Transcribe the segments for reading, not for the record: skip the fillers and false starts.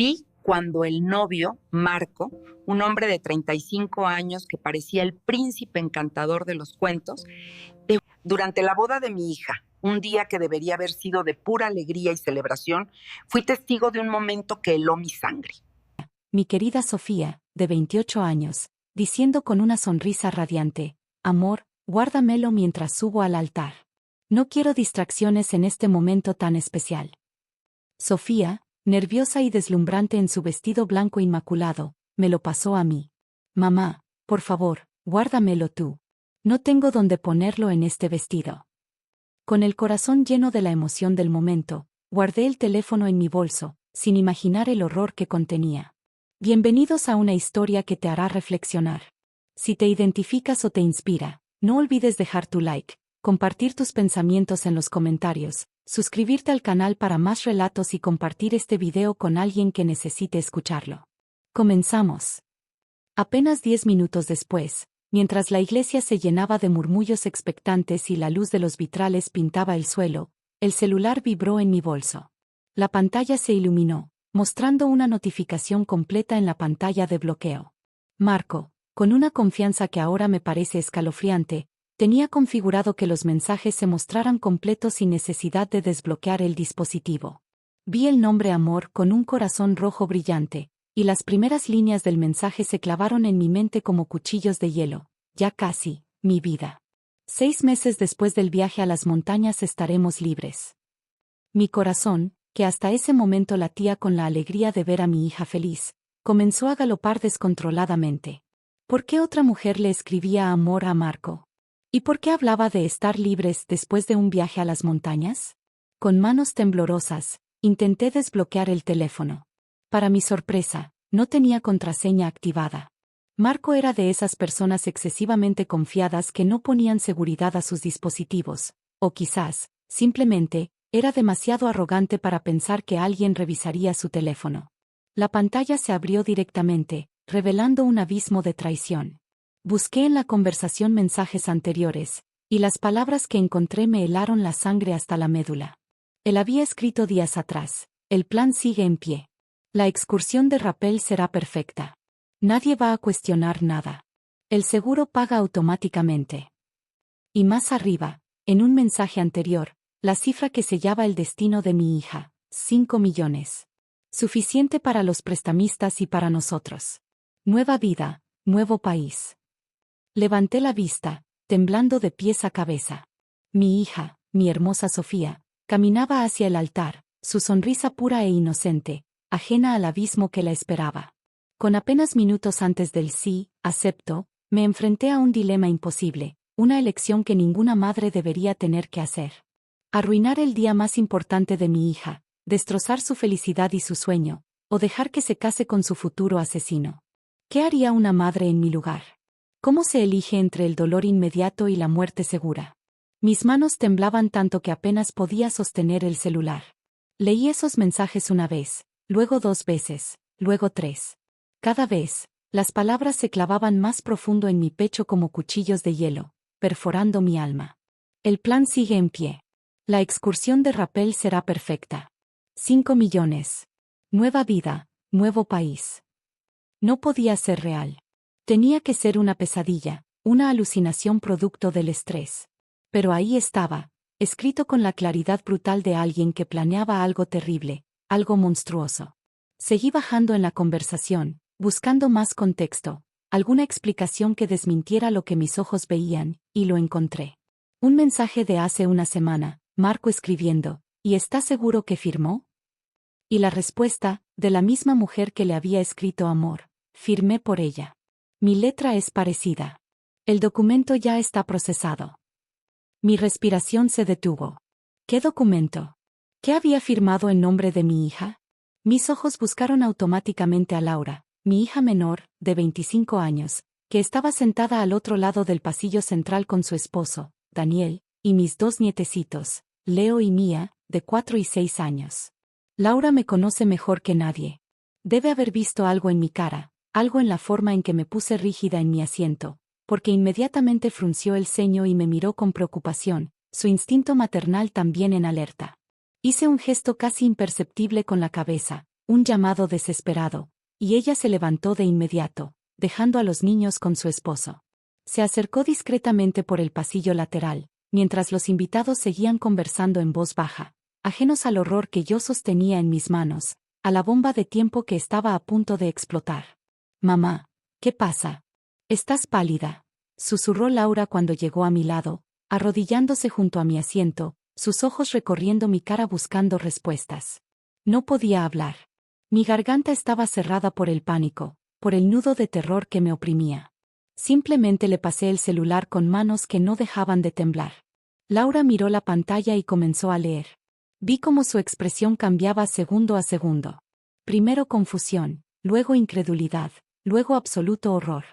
Vi cuando el novio, Marco, un hombre de 35 años que parecía el príncipe encantador de los cuentos, durante la boda de mi hija, un día que debería haber sido de pura alegría y celebración, fui testigo de un momento que heló mi sangre. Mi querida Sofía, de 28 años, diciendo con una sonrisa radiante, amor, guárdamelo mientras subo al altar. No quiero distracciones en este momento tan especial. Sofía, nerviosa y deslumbrante en su vestido blanco inmaculado, me lo pasó a mí. Mamá, por favor, guárdamelo tú. No tengo dónde ponerlo en este vestido. Con el corazón lleno de la emoción del momento, guardé el teléfono en mi bolso, sin imaginar el horror que contenía. Bienvenidos a una historia que te hará reflexionar. Si te identificas o te inspira, no olvides dejar tu like, compartir tus pensamientos en los comentarios, suscribirte al canal para más relatos y compartir este video con alguien que necesite escucharlo. Comenzamos. Apenas 10 minutos después, mientras la iglesia se llenaba de murmullos expectantes y la luz de los vitrales pintaba el suelo, el celular vibró en mi bolso. La pantalla se iluminó, mostrando una notificación completa en la pantalla de bloqueo. Marco, con una confianza que ahora me parece escalofriante, tenía configurado que los mensajes se mostraran completos sin necesidad de desbloquear el dispositivo. Vi el nombre amor con un corazón rojo brillante, y las primeras líneas del mensaje se clavaron en mi mente como cuchillos de hielo. Ya casi, mi vida. 6 meses después del viaje a las montañas estaremos libres. Mi corazón, que hasta ese momento latía con la alegría de ver a mi hija feliz, comenzó a galopar descontroladamente. ¿Por qué otra mujer le escribía amor a Marco? ¿Y por qué hablaba de estar libres después de un viaje a las montañas? Con manos temblorosas, intenté desbloquear el teléfono. Para mi sorpresa, no tenía contraseña activada. Marco era de esas personas excesivamente confiadas que no ponían seguridad a sus dispositivos, o quizás, simplemente, era demasiado arrogante para pensar que alguien revisaría su teléfono. La pantalla se abrió directamente, revelando un abismo de traición. Busqué en la conversación mensajes anteriores, y las palabras que encontré me helaron la sangre hasta la médula. Él había escrito días atrás, el plan sigue en pie. La excursión de rappel será perfecta. Nadie va a cuestionar nada. El seguro paga automáticamente. Y más arriba, en un mensaje anterior, la cifra que sellaba el destino de mi hija, 5 millones. Suficiente para los prestamistas y para nosotros. Nueva vida, nuevo país. Levanté la vista, temblando de pies a cabeza. Mi hija, mi hermosa Sofía, caminaba hacia el altar, su sonrisa pura e inocente, ajena al abismo que la esperaba. Con apenas minutos antes del sí, acepto, me enfrenté a un dilema imposible, una elección que ninguna madre debería tener que hacer. Arruinar el día más importante de mi hija, destrozar su felicidad y su sueño, o dejar que se case con su futuro asesino. ¿Qué haría una madre en mi lugar? ¿Cómo se elige entre el dolor inmediato y la muerte segura? Mis manos temblaban tanto que apenas podía sostener el celular. Leí esos mensajes una vez, luego 2 veces, luego 3. Cada vez, las palabras se clavaban más profundo en mi pecho como cuchillos de hielo, perforando mi alma. El plan sigue en pie. La excursión de rappel será perfecta. 5 millones. Nueva vida, nuevo país. No podía ser real. Tenía que ser una pesadilla, una alucinación producto del estrés. Pero ahí estaba, escrito con la claridad brutal de alguien que planeaba algo terrible, algo monstruoso. Seguí bajando en la conversación, buscando más contexto, alguna explicación que desmintiera lo que mis ojos veían, y lo encontré. Un mensaje de hace una semana, Marco escribiendo, ¿y está seguro que firmó? Y la respuesta, de la misma mujer que le había escrito amor, firmé por ella. Mi letra es parecida. El documento ya está procesado. Mi respiración se detuvo. ¿Qué documento? ¿Qué había firmado en nombre de mi hija? Mis ojos buscaron automáticamente a Laura, mi hija menor, de 25 años, que estaba sentada al otro lado del pasillo central con su esposo, Daniel, y mis 2 nietecitos, Leo y Mía, de 4 y 6 años. Laura me conoce mejor que nadie. Debe haber visto algo en mi cara, algo en la forma en que me puse rígida en mi asiento, porque inmediatamente frunció el ceño y me miró con preocupación, su instinto maternal también en alerta. Hice un gesto casi imperceptible con la cabeza, un llamado desesperado, y ella se levantó de inmediato, dejando a los niños con su esposo. Se acercó discretamente por el pasillo lateral, mientras los invitados seguían conversando en voz baja, ajenos al horror que yo sostenía en mis manos, a la bomba de tiempo que estaba a punto de explotar. «Mamá, ¿qué pasa? Estás pálida», susurró Laura cuando llegó a mi lado, arrodillándose junto a mi asiento, sus ojos recorriendo mi cara buscando respuestas. No podía hablar. Mi garganta estaba cerrada por el pánico, por el nudo de terror que me oprimía. Simplemente le pasé el celular con manos que no dejaban de temblar. Laura miró la pantalla y comenzó a leer. Vi cómo su expresión cambiaba segundo a segundo. Primero confusión, luego incredulidad, luego absoluto horror.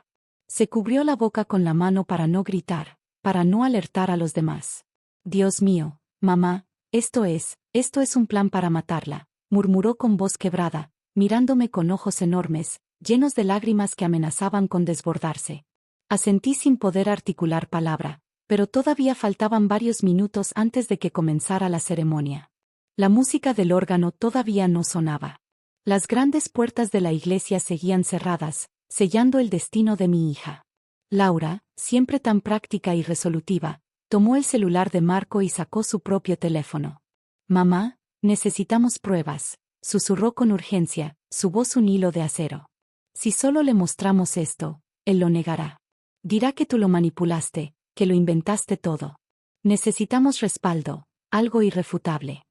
Se cubrió la boca con la mano para no gritar, para no alertar a los demás. «Dios mío, mamá, esto es un plan para matarla», murmuró con voz quebrada, mirándome con ojos enormes, llenos de lágrimas que amenazaban con desbordarse. Asentí sin poder articular palabra, pero todavía faltaban varios minutos antes de que comenzara la ceremonia. La música del órgano todavía no sonaba. Las grandes puertas de la iglesia seguían cerradas, sellando el destino de mi hija. Laura, siempre tan práctica y resolutiva, tomó el celular de Marco y sacó su propio teléfono. «Mamá, necesitamos pruebas», susurró con urgencia, su voz un hilo de acero. «Si solo le mostramos esto, él lo negará. Dirá que tú lo manipulaste, que lo inventaste todo. Necesitamos respaldo, algo irrefutable».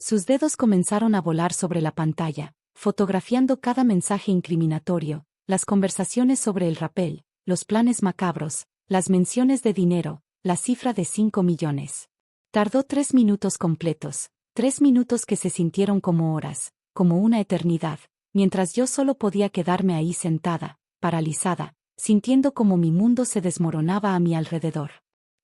Sus dedos comenzaron a volar sobre la pantalla, fotografiando cada mensaje incriminatorio, las conversaciones sobre el rapel, los planes macabros, las menciones de dinero, la cifra de 5 millones. Tardó 3 minutos completos, 3 minutos que se sintieron como horas, como una eternidad, mientras yo solo podía quedarme ahí sentada, paralizada, sintiendo como mi mundo se desmoronaba a mi alrededor.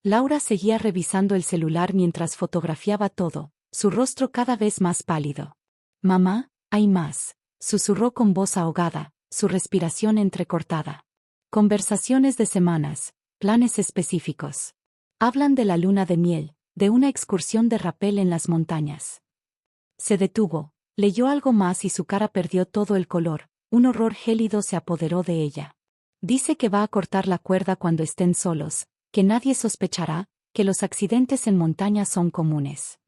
Laura seguía revisando el celular mientras fotografiaba todo, su rostro cada vez más pálido. «Mamá, hay más», susurró con voz ahogada, su respiración entrecortada. «Conversaciones de semanas, planes específicos. Hablan de la luna de miel, de una excursión de rapel en las montañas». Se detuvo, leyó algo más y su cara perdió todo el color, un horror gélido se apoderó de ella. «Dice que va a cortar la cuerda cuando estén solos, que nadie sospechará, que los accidentes en montaña son comunes».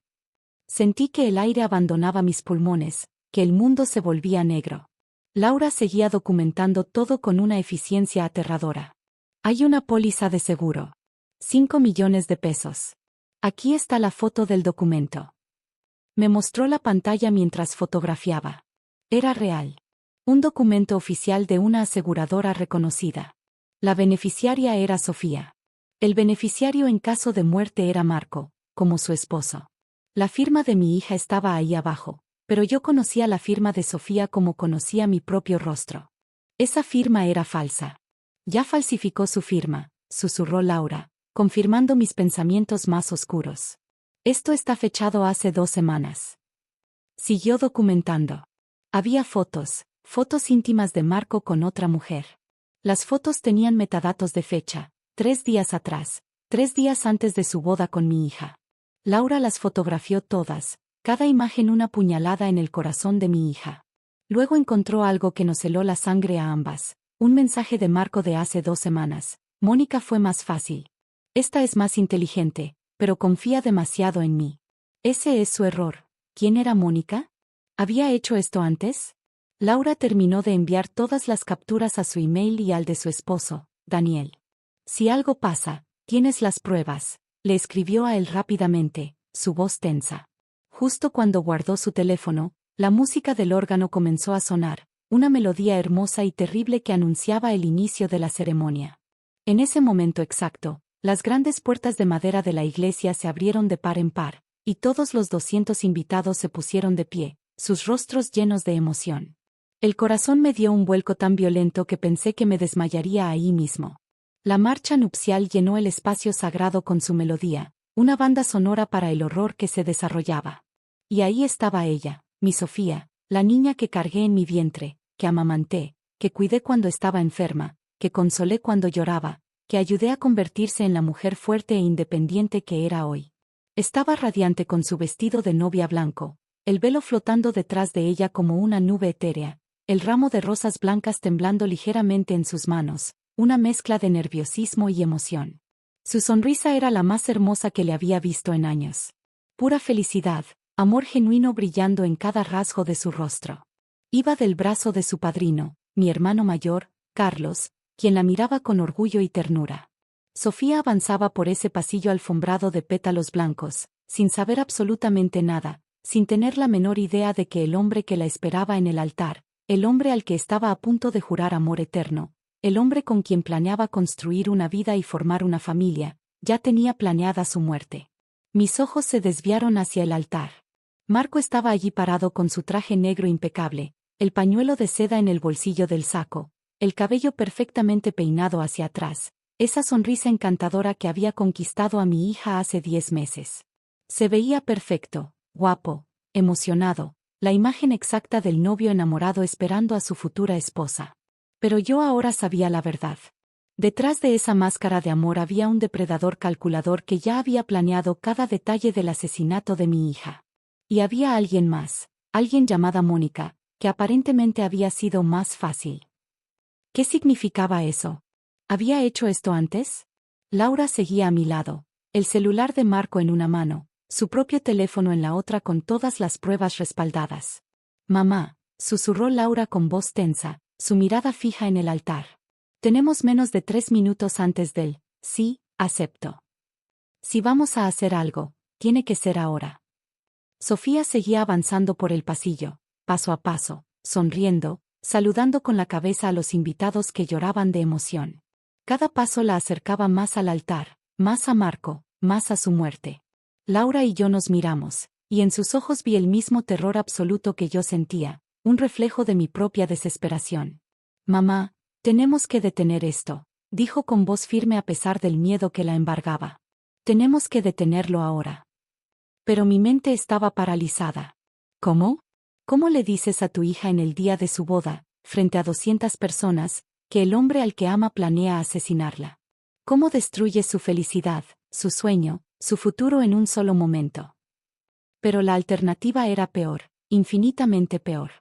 Sentí que el aire abandonaba mis pulmones, que el mundo se volvía negro. Laura seguía documentando todo con una eficiencia aterradora. «Hay una póliza de seguro. 5 millones de pesos. Aquí está la foto del documento». Me mostró la pantalla mientras fotografiaba. Era real. Un documento oficial de una aseguradora reconocida. La beneficiaria era Sofía. El beneficiario en caso de muerte era Marco, como su esposo. La firma de mi hija estaba ahí abajo, pero yo conocía la firma de Sofía como conocía mi propio rostro. Esa firma era falsa. «Ya falsificó su firma», susurró Laura, confirmando mis pensamientos más oscuros. «Esto está fechado hace 2 semanas». Siguió documentando. Había fotos íntimas de Marco con otra mujer. Las fotos tenían metadatos de fecha, 3 días atrás, 3 días antes de su boda con mi hija. Laura las fotografió todas, cada imagen una puñalada en el corazón de mi hija. Luego encontró algo que nos heló la sangre a ambas, un mensaje de Marco de hace 2 semanas. «Mónica fue más fácil. Esta es más inteligente, pero confía demasiado en mí». Ese es su error. ¿Quién era Mónica? ¿Había hecho esto antes? Laura terminó de enviar todas las capturas a su email y al de su esposo, Daniel. «Si algo pasa, tienes las pruebas», le escribió a él rápidamente, su voz tensa. Justo cuando guardó su teléfono, la música del órgano comenzó a sonar, una melodía hermosa y terrible que anunciaba el inicio de la ceremonia. En ese momento exacto, las grandes puertas de madera de la iglesia se abrieron de par en par, y todos los 200 invitados se pusieron de pie, sus rostros llenos de emoción. El corazón me dio un vuelco tan violento que pensé que me desmayaría ahí mismo. La marcha nupcial llenó el espacio sagrado con su melodía, una banda sonora para el horror que se desarrollaba. Y ahí estaba ella, mi Sofía, la niña que cargué en mi vientre, que amamanté, que cuidé cuando estaba enferma, que consolé cuando lloraba, que ayudé a convertirse en la mujer fuerte e independiente que era hoy. Estaba radiante con su vestido de novia blanco, el velo flotando detrás de ella como una nube etérea, el ramo de rosas blancas temblando ligeramente en sus manos, una mezcla de nerviosismo y emoción. Su sonrisa era la más hermosa que le había visto en años. Pura felicidad, amor genuino brillando en cada rasgo de su rostro. Iba del brazo de su padrino, mi hermano mayor, Carlos, quien la miraba con orgullo y ternura. Sofía avanzaba por ese pasillo alfombrado de pétalos blancos, sin saber absolutamente nada, sin tener la menor idea de que el hombre que la esperaba en el altar, el hombre al que estaba a punto de jurar amor eterno, el hombre con quien planeaba construir una vida y formar una familia, ya tenía planeada su muerte. Mis ojos se desviaron hacia el altar. Marco estaba allí parado con su traje negro impecable, el pañuelo de seda en el bolsillo del saco, el cabello perfectamente peinado hacia atrás, esa sonrisa encantadora que había conquistado a mi hija hace 10 meses. Se veía perfecto, guapo, emocionado, la imagen exacta del novio enamorado esperando a su futura esposa. Pero yo ahora sabía la verdad. Detrás de esa máscara de amor había un depredador calculador que ya había planeado cada detalle del asesinato de mi hija. Y había alguien más, alguien llamada Mónica, que aparentemente había sido más fácil. ¿Qué significaba eso? ¿Había hecho esto antes? Laura seguía a mi lado, el celular de Marco en una mano, su propio teléfono en la otra con todas las pruebas respaldadas. Mamá, susurró Laura con voz tensa, su mirada fija en el altar. Tenemos menos de 3 minutos antes del, sí, acepto. Si vamos a hacer algo, tiene que ser ahora. Sofía seguía avanzando por el pasillo, paso a paso, sonriendo, saludando con la cabeza a los invitados que lloraban de emoción. Cada paso la acercaba más al altar, más a Marco, más a su muerte. Laura y yo nos miramos, y en sus ojos vi el mismo terror absoluto que yo sentía, un reflejo de mi propia desesperación. Mamá, tenemos que detener esto, dijo con voz firme a pesar del miedo que la embargaba. Tenemos que detenerlo ahora. Pero mi mente estaba paralizada. ¿Cómo? ¿Cómo le dices a tu hija en el día de su boda, frente a 200 personas, que el hombre al que ama planea asesinarla? ¿Cómo destruyes su felicidad, su sueño, su futuro en un solo momento? Pero la alternativa era peor, infinitamente peor.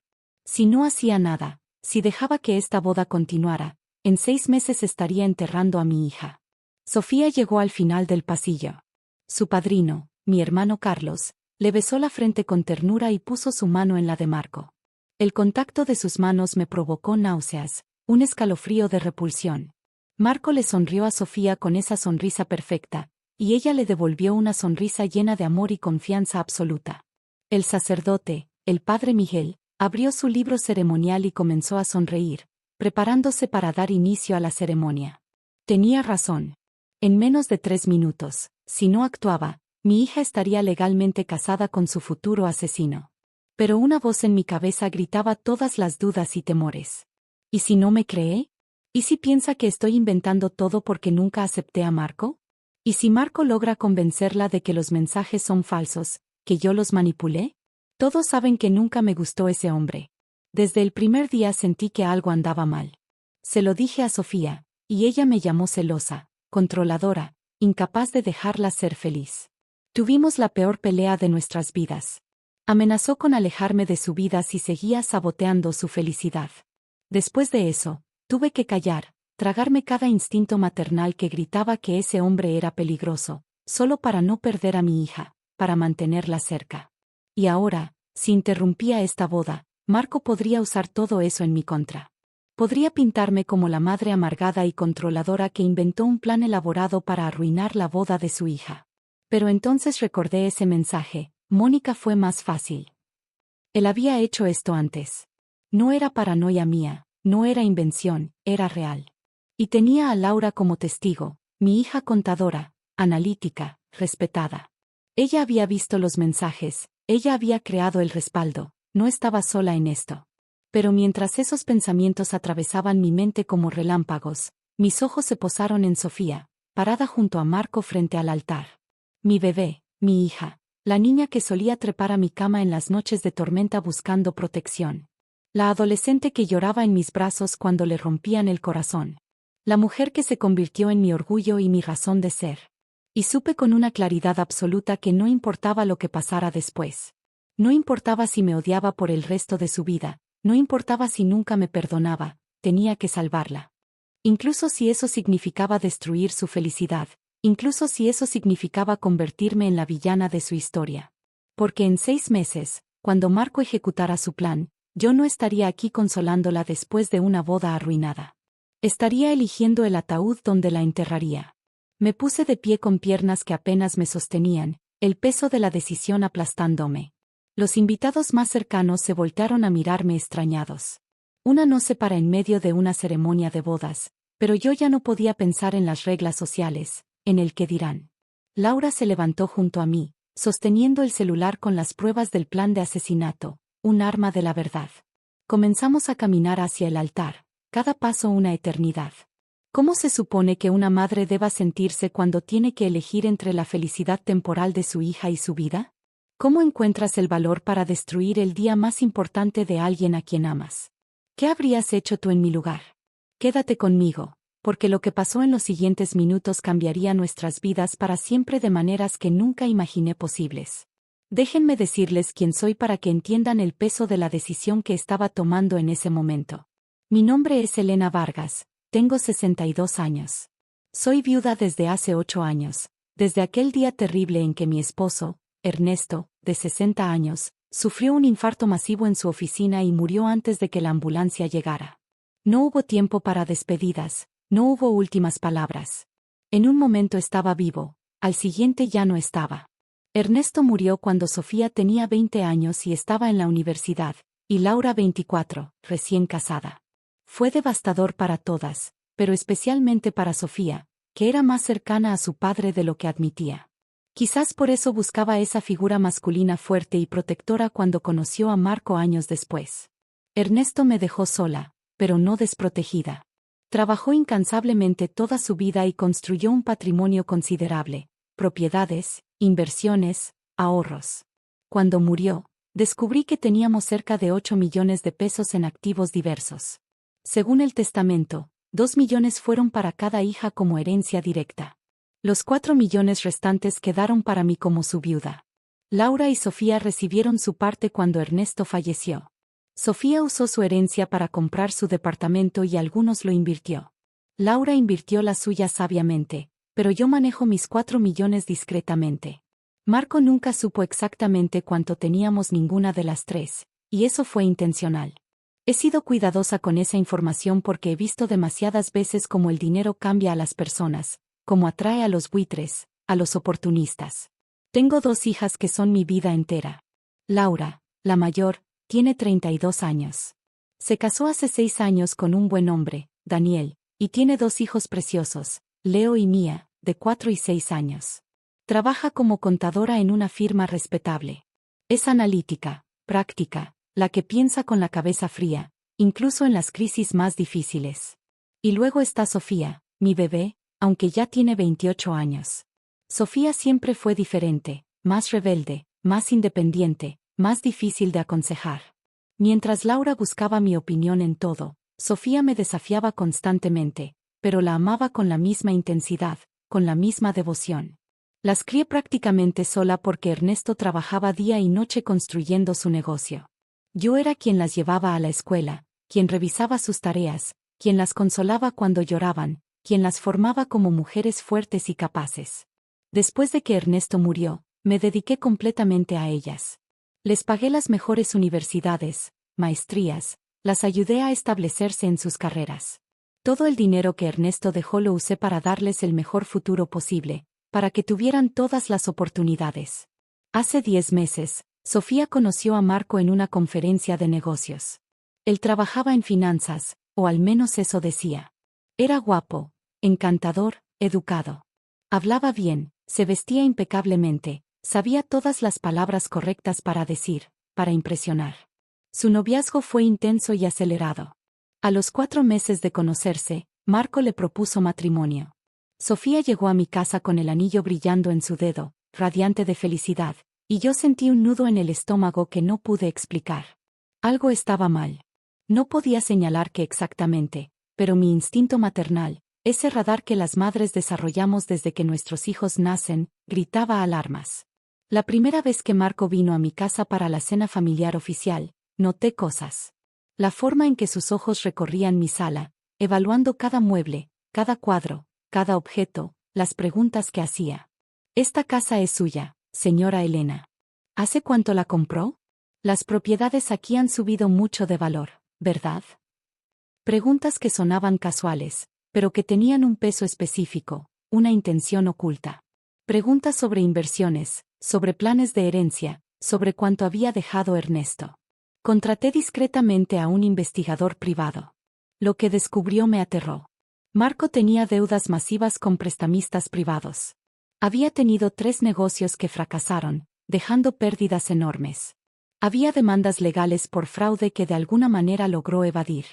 Si no hacía nada, si dejaba que esta boda continuara, en 6 meses estaría enterrando a mi hija. Sofía llegó al final del pasillo. Su padrino, mi hermano Carlos, le besó la frente con ternura y puso su mano en la de Marco. El contacto de sus manos me provocó náuseas, un escalofrío de repulsión. Marco le sonrió a Sofía con esa sonrisa perfecta, y ella le devolvió una sonrisa llena de amor y confianza absoluta. El sacerdote, el padre Miguel, abrió su libro ceremonial y comenzó a sonreír, preparándose para dar inicio a la ceremonia. Tenía razón. En menos de 3 minutos, si no actuaba, mi hija estaría legalmente casada con su futuro asesino. Pero una voz en mi cabeza gritaba todas las dudas y temores. ¿Y si no me cree? ¿Y si piensa que estoy inventando todo porque nunca acepté a Marco? ¿Y si Marco logra convencerla de que los mensajes son falsos, que yo los manipulé? Todos saben que nunca me gustó ese hombre. Desde el primer día sentí que algo andaba mal. Se lo dije a Sofía, y ella me llamó celosa, controladora, incapaz de dejarla ser feliz. Tuvimos la peor pelea de nuestras vidas. Amenazó con alejarme de su vida si seguía saboteando su felicidad. Después de eso, tuve que callar, tragarme cada instinto maternal que gritaba que ese hombre era peligroso, solo para no perder a mi hija, para mantenerla cerca. Y ahora, si interrumpía esta boda, Marco podría usar todo eso en mi contra. Podría pintarme como la madre amargada y controladora que inventó un plan elaborado para arruinar la boda de su hija. Pero entonces recordé ese mensaje: Mónica fue más fácil. Él había hecho esto antes. No era paranoia mía, no era invención, era real. Y tenía a Laura como testigo, mi hija contadora, analítica, respetada. Ella había visto los mensajes, ella había creado el respaldo, no estaba sola en esto. Pero mientras esos pensamientos atravesaban mi mente como relámpagos, mis ojos se posaron en Sofía, parada junto a Marco frente al altar. Mi bebé, mi hija, la niña que solía trepar a mi cama en las noches de tormenta buscando protección. La adolescente que lloraba en mis brazos cuando le rompían el corazón. La mujer que se convirtió en mi orgullo y mi razón de ser. Y supe con una claridad absoluta que no importaba lo que pasara después. No importaba si me odiaba por el resto de su vida, no importaba si nunca me perdonaba, tenía que salvarla. Incluso si eso significaba destruir su felicidad, incluso si eso significaba convertirme en la villana de su historia. Porque en 6 meses, cuando Marco ejecutara su plan, yo no estaría aquí consolándola después de una boda arruinada. Estaría eligiendo el ataúd donde la enterraría. Me puse de pie con piernas que apenas me sostenían, el peso de la decisión aplastándome. Los invitados más cercanos se voltearon a mirarme extrañados. Una no se para en medio de una ceremonia de bodas, pero yo ya no podía pensar en las reglas sociales, en el que dirán. Laura se levantó junto a mí, sosteniendo el celular con las pruebas del plan de asesinato, un arma de la verdad. Comenzamos a caminar hacia el altar, cada paso una eternidad. ¿Cómo se supone que una madre deba sentirse cuando tiene que elegir entre la felicidad temporal de su hija y su vida? ¿Cómo encuentras el valor para destruir el día más importante de alguien a quien amas? ¿Qué habrías hecho tú en mi lugar? Quédate conmigo, porque lo que pasó en los siguientes minutos cambiaría nuestras vidas para siempre de maneras que nunca imaginé posibles. Déjenme decirles quién soy para que entiendan el peso de la decisión que estaba tomando en ese momento. Mi nombre es Elena Vargas, tengo 62 años. Soy viuda desde hace 8 años, desde aquel día terrible en que mi esposo, Ernesto, de 60 años, sufrió un infarto masivo en su oficina y murió antes de que la ambulancia llegara. No hubo tiempo para despedidas, no hubo últimas palabras. En un momento estaba vivo, al siguiente ya no estaba. Ernesto murió cuando Sofía tenía 20 años y estaba en la universidad, y Laura 24, recién casada. Fue devastador para todas, pero especialmente para Sofía, que era más cercana a su padre de lo que admitía. Quizás por eso buscaba esa figura masculina fuerte y protectora cuando conoció a Marco años después. Ernesto me dejó sola, pero no desprotegida. Trabajó incansablemente toda su vida y construyó un patrimonio considerable, propiedades, inversiones, ahorros. Cuando murió, descubrí que teníamos cerca de 8 millones de pesos en activos diversos. Según el testamento, 2 millones fueron para cada hija como herencia directa. Los 4 millones restantes quedaron para mí como su viuda. Laura y Sofía recibieron su parte cuando Ernesto falleció. Sofía usó su herencia para comprar su departamento y algunos lo invirtió. Laura invirtió la suya sabiamente, pero yo manejo mis 4 millones discretamente. Marco nunca supo exactamente cuánto teníamos ninguna de las tres, y eso fue intencional. He sido cuidadosa con esa información porque he visto demasiadas veces cómo el dinero cambia a las personas, cómo atrae a los buitres, a los oportunistas. Tengo 2 hijas que son mi vida entera. Laura, la mayor, tiene 32 años. Se casó hace 6 años con un buen hombre, Daniel, y tiene 2 hijos preciosos, Leo y Mía, de 4 y 6 años. Trabaja como contadora en una firma respetable. Es analítica, práctica, la que piensa con la cabeza fría, incluso en las crisis más difíciles. Y luego está Sofía, mi bebé, aunque ya tiene 28 años. Sofía siempre fue diferente, más rebelde, más independiente, más difícil de aconsejar. Mientras Laura buscaba mi opinión en todo, Sofía me desafiaba constantemente, pero la amaba con la misma intensidad, con la misma devoción. Las crié prácticamente sola porque Ernesto trabajaba día y noche construyendo su negocio. Yo era quien las llevaba a la escuela, quien revisaba sus tareas, quien las consolaba cuando lloraban, quien las formaba como mujeres fuertes y capaces. Después de que Ernesto murió, me dediqué completamente a ellas. Les pagué las mejores universidades, maestrías, las ayudé a establecerse en sus carreras. Todo el dinero que Ernesto dejó lo usé para darles el mejor futuro posible, para que tuvieran todas las oportunidades. Hace 10 meses, Sofía conoció a Marco en una conferencia de negocios. Él trabajaba en finanzas, o al menos eso decía. Era guapo, encantador, educado. Hablaba bien, se vestía impecablemente, sabía todas las palabras correctas para decir, para impresionar. Su noviazgo fue intenso y acelerado. A los 4 meses de conocerse, Marco le propuso matrimonio. Sofía llegó a mi casa con el anillo brillando en su dedo, radiante de felicidad, y yo sentí un nudo en el estómago que no pude explicar. Algo estaba mal. No podía señalar qué exactamente, pero mi instinto maternal, ese radar que las madres desarrollamos desde que nuestros hijos nacen, gritaba alarmas. La primera vez que Marco vino a mi casa para la cena familiar oficial, noté cosas. La forma en que sus ojos recorrían mi sala, evaluando cada mueble, cada cuadro, cada objeto, las preguntas que hacía. «Esta casa es suya, señora Elena. ¿Hace cuánto la compró? Las propiedades aquí han subido mucho de valor, ¿verdad?». Preguntas que sonaban casuales, pero que tenían un peso específico, una intención oculta. Preguntas sobre inversiones, sobre planes de herencia, sobre cuánto había dejado Ernesto. Contraté discretamente a un investigador privado. Lo que descubrió me aterró. Marco tenía deudas masivas con prestamistas privados. Había tenido 3 negocios que fracasaron, dejando pérdidas enormes. Había demandas legales por fraude que de alguna manera logró evadir.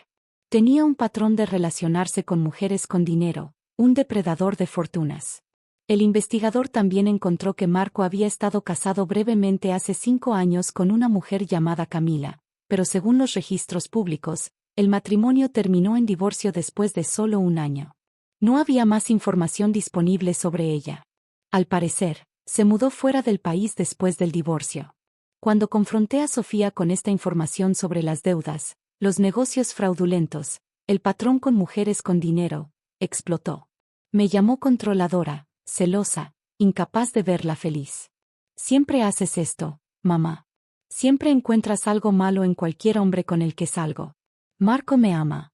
Tenía un patrón de relacionarse con mujeres con dinero, un depredador de fortunas. El investigador también encontró que Marco había estado casado brevemente hace 5 años con una mujer llamada Camila, pero según los registros públicos, el matrimonio terminó en divorcio después de solo 1 año. No había más información disponible sobre ella. Al parecer, se mudó fuera del país después del divorcio. Cuando confronté a Sofía con esta información sobre las deudas, los negocios fraudulentos, el patrón con mujeres con dinero, explotó. Me llamó controladora, celosa, incapaz de verla feliz. «Siempre haces esto, mamá. Siempre encuentras algo malo en cualquier hombre con el que salgo. Marco me ama.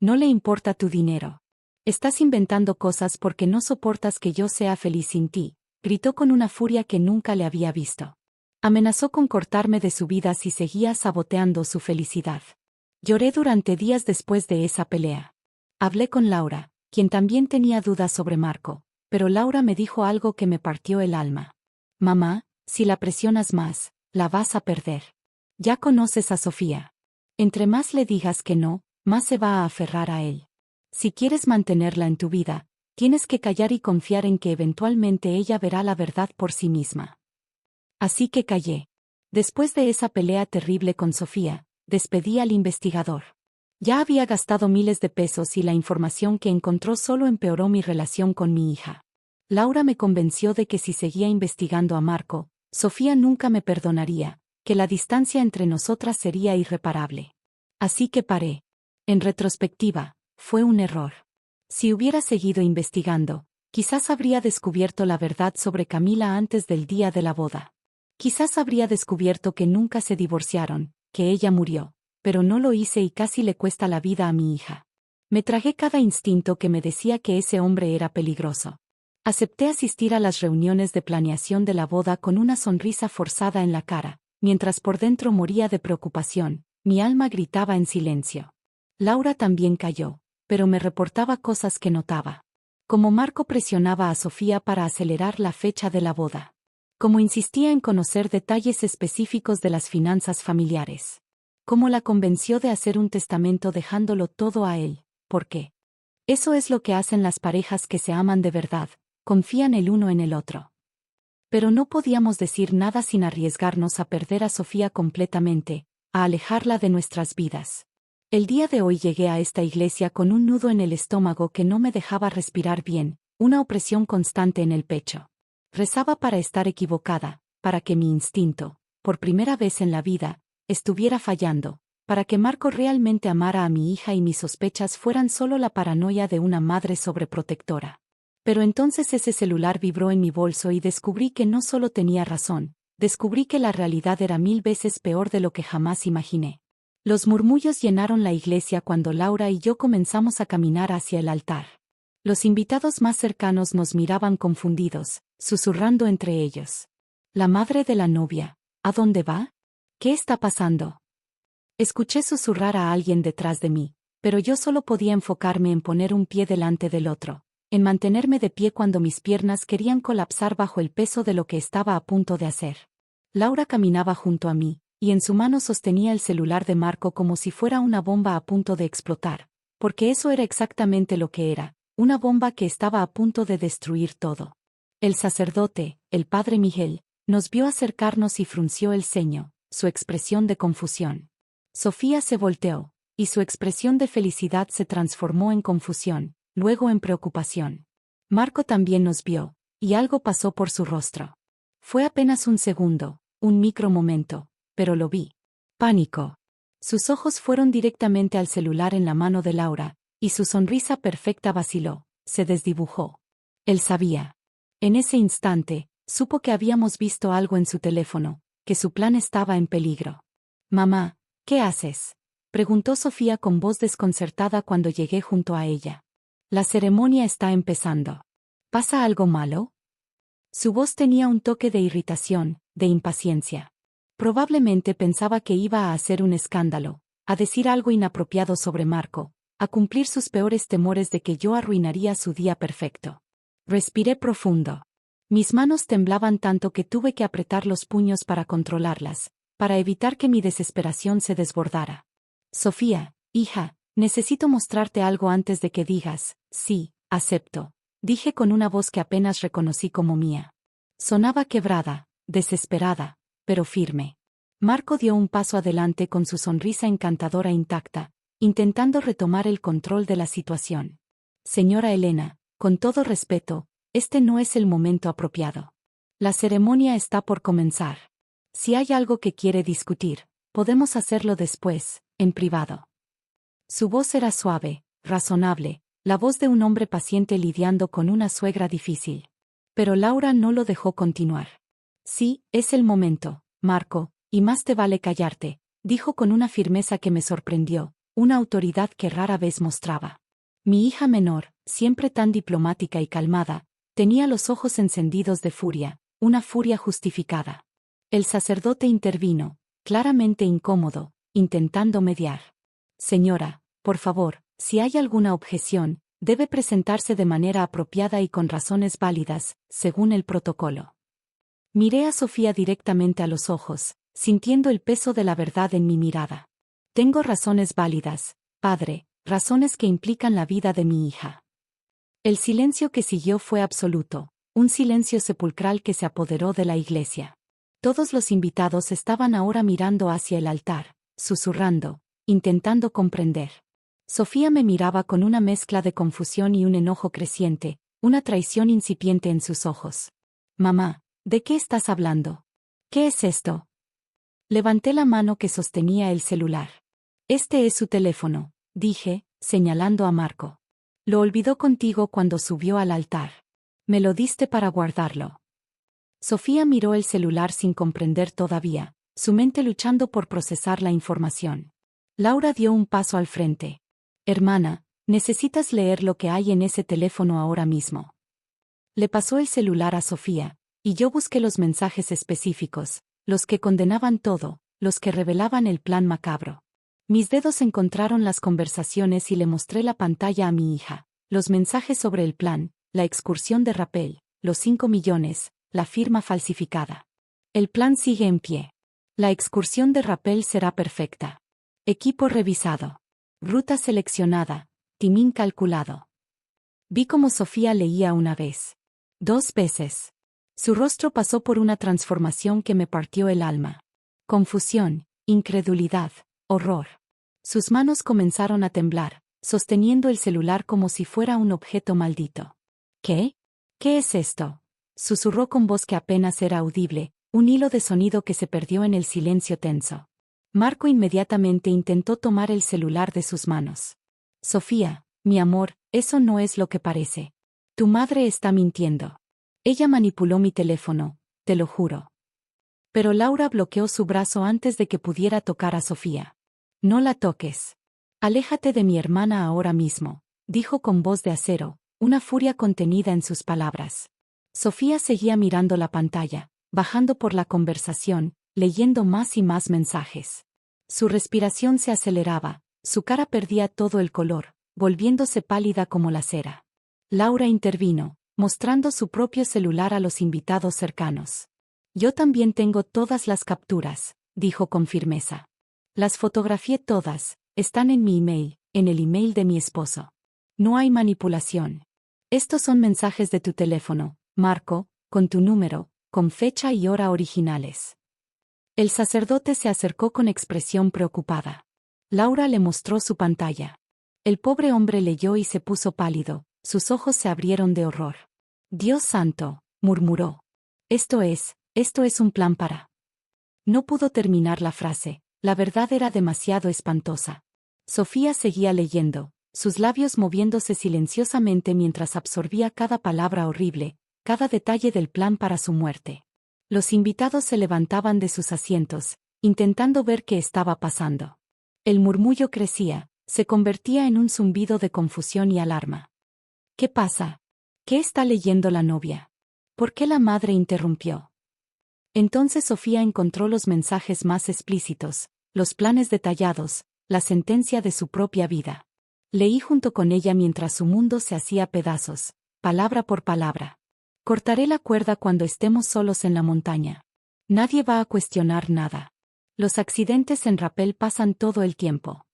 No le importa tu dinero. Estás inventando cosas porque no soportas que yo sea feliz sin ti», gritó con una furia que nunca le había visto. Amenazó con cortarme de su vida si seguía saboteando su felicidad. Lloré durante días después de esa pelea. Hablé con Laura, quien también tenía dudas sobre Marco, pero Laura me dijo algo que me partió el alma. «Mamá, si la presionas más, la vas a perder. Ya conoces a Sofía. Entre más le digas que no, más se va a aferrar a él. Si quieres mantenerla en tu vida, tienes que callar y confiar en que eventualmente ella verá la verdad por sí misma». Así que callé. Después de esa pelea terrible con Sofía, despedí al investigador. Ya había gastado miles de pesos y la información que encontró solo empeoró mi relación con mi hija. Laura me convenció de que si seguía investigando a Marco, Sofía nunca me perdonaría, que la distancia entre nosotras sería irreparable. Así que paré. En retrospectiva, fue un error. Si hubiera seguido investigando, quizás habría descubierto la verdad sobre Camila antes del día de la boda. Quizás habría descubierto que nunca se divorciaron, que ella murió, pero no lo hice y casi le cuesta la vida a mi hija. Me tragué cada instinto que me decía que ese hombre era peligroso. Acepté asistir a las reuniones de planeación de la boda con una sonrisa forzada en la cara, mientras por dentro moría de preocupación, mi alma gritaba en silencio. Laura también calló, pero me reportaba cosas que notaba. Como Marco presionaba a Sofía para acelerar la fecha de la boda. Como insistía en conocer detalles específicos de las finanzas familiares. Cómo la convenció de hacer un testamento dejándolo todo a él. ¿Por qué? Eso es lo que hacen las parejas que se aman de verdad, confían el uno en el otro. Pero no podíamos decir nada sin arriesgarnos a perder a Sofía completamente, a alejarla de nuestras vidas. El día de hoy llegué a esta iglesia con un nudo en el estómago que no me dejaba respirar bien, una opresión constante en el pecho. Rezaba para estar equivocada, para que mi instinto, por primera vez en la vida, estuviera fallando, para que Marco realmente amara a mi hija y mis sospechas fueran solo la paranoia de una madre sobreprotectora. Pero entonces ese celular vibró en mi bolso y descubrí que no solo tenía razón, descubrí que la realidad era 1000 veces peor de lo que jamás imaginé. Los murmullos llenaron la iglesia cuando Laura y yo comenzamos a caminar hacia el altar. Los invitados más cercanos nos miraban confundidos, susurrando entre ellos. «La madre de la novia, ¿a dónde va? ¿Qué está pasando?». Escuché susurrar a alguien detrás de mí, pero yo solo podía enfocarme en poner un pie delante del otro, en mantenerme de pie cuando mis piernas querían colapsar bajo el peso de lo que estaba a punto de hacer. Laura caminaba junto a mí, y en su mano sostenía el celular de Marco como si fuera una bomba a punto de explotar, porque eso era exactamente lo que era, una bomba que estaba a punto de destruir todo. El sacerdote, el padre Miguel, nos vio acercarnos y frunció el ceño, su expresión de confusión. Sofía se volteó, y su expresión de felicidad se transformó en confusión, luego en preocupación. Marco también nos vio, y algo pasó por su rostro. Fue apenas un segundo, un micro momento, pero lo vi. Pánico. Sus ojos fueron directamente al celular en la mano de Laura, y su sonrisa perfecta vaciló, se desdibujó. Él sabía. En ese instante, supo que habíamos visto algo en su teléfono, que su plan estaba en peligro. Mamá, ¿qué haces?, preguntó Sofía con voz desconcertada cuando llegué junto a ella. La ceremonia está empezando. ¿Pasa algo malo? Su voz tenía un toque de irritación, de impaciencia. Probablemente pensaba que iba a hacer un escándalo, a decir algo inapropiado sobre Marco, a cumplir sus peores temores de que yo arruinaría su día perfecto. Respiré profundo. Mis manos temblaban tanto que tuve que apretar los puños para controlarlas, para evitar que mi desesperación se desbordara. Sofía, hija, necesito mostrarte algo antes de que digas, sí, acepto, dije con una voz que apenas reconocí como mía. Sonaba quebrada, desesperada, pero firme. Marco dio un paso adelante con su sonrisa encantadora intacta, intentando retomar el control de la situación. Señora Elena, con todo respeto, este no es el momento apropiado. La ceremonia está por comenzar. Si hay algo que quiere discutir, podemos hacerlo después, en privado. Su voz era suave, razonable, la voz de un hombre paciente lidiando con una suegra difícil. Pero Laura no lo dejó continuar. Sí, es el momento, Marco, y más te vale callarte, dijo con una firmeza que me sorprendió, una autoridad que rara vez mostraba. Mi hija menor, siempre tan diplomática y calmada, tenía los ojos encendidos de furia, una furia justificada. El sacerdote intervino, claramente incómodo, intentando mediar. Señora, por favor, si hay alguna objeción, debe presentarse de manera apropiada y con razones válidas, según el protocolo. Miré a Sofía directamente a los ojos, sintiendo el peso de la verdad en mi mirada. Tengo razones válidas, padre, razones que implican la vida de mi hija. El silencio que siguió fue absoluto, un silencio sepulcral que se apoderó de la iglesia. Todos los invitados estaban ahora mirando hacia el altar, susurrando, intentando comprender. Sofía me miraba con una mezcla de confusión y un enojo creciente, una traición incipiente en sus ojos. Mamá, ¿de qué estás hablando? ¿Qué es esto? Levanté la mano que sostenía el celular. Este es su teléfono, dije, señalando a Marco. Lo olvidó contigo cuando subió al altar. Me lo diste para guardarlo. Sofía miró el celular sin comprender todavía, su mente luchando por procesar la información. Laura dio un paso al frente. Hermana, necesitas leer lo que hay en ese teléfono ahora mismo. Le pasó el celular a Sofía, y yo busqué los mensajes específicos, los que condenaban todo, los que revelaban el plan macabro. Mis dedos encontraron las conversaciones y le mostré la pantalla a mi hija, los mensajes sobre el plan, la excursión de Rappel, los 5 millones, la firma falsificada. El plan sigue en pie. La excursión de Rappel será perfecta. Equipo revisado. Ruta seleccionada, timín calculado. Vi cómo Sofía leía una vez. 2 veces. Su rostro pasó por una transformación que me partió el alma. Confusión, incredulidad, horror. Sus manos comenzaron a temblar, sosteniendo el celular como si fuera un objeto maldito. ¿Qué? ¿Qué es esto?, susurró con voz que apenas era audible, un hilo de sonido que se perdió en el silencio tenso. Marco inmediatamente intentó tomar el celular de sus manos. Sofía, mi amor, eso no es lo que parece. Tu madre está mintiendo. Ella manipuló mi teléfono, te lo juro. Pero Laura bloqueó su brazo antes de que pudiera tocar a Sofía. No la toques. Aléjate de mi hermana ahora mismo, dijo con voz de acero, una furia contenida en sus palabras. Sofía seguía mirando la pantalla, bajando por la conversación, leyendo más y más mensajes. Su respiración se aceleraba, su cara perdía todo el color, volviéndose pálida como la cera. Laura intervino, mostrando su propio celular a los invitados cercanos. Yo también tengo todas las capturas, dijo con firmeza. Las fotografié todas, están en mi email, en el email de mi esposo. No hay manipulación. Estos son mensajes de tu teléfono, Marco, con tu número, con fecha y hora originales. El sacerdote se acercó con expresión preocupada. Laura le mostró su pantalla. El pobre hombre leyó y se puso pálido, sus ojos se abrieron de horror. Dios santo, murmuró. Esto es, Esto es un plan para... No pudo terminar la frase, la verdad era demasiado espantosa. Sofía seguía leyendo, sus labios moviéndose silenciosamente mientras absorbía cada palabra horrible, cada detalle del plan para su muerte. Los invitados se levantaban de sus asientos, intentando ver qué estaba pasando. El murmullo crecía, se convertía en un zumbido de confusión y alarma. ¿Qué pasa? ¿Qué está leyendo la novia? ¿Por qué la madre interrumpió? Entonces Sofía encontró los mensajes más explícitos, los planes detallados, la sentencia de su propia vida. Leí junto con ella mientras su mundo se hacía pedazos, palabra por palabra. Cortaré la cuerda cuando estemos solos en la montaña. Nadie va a cuestionar nada. Los accidentes en rapel pasan todo el tiempo.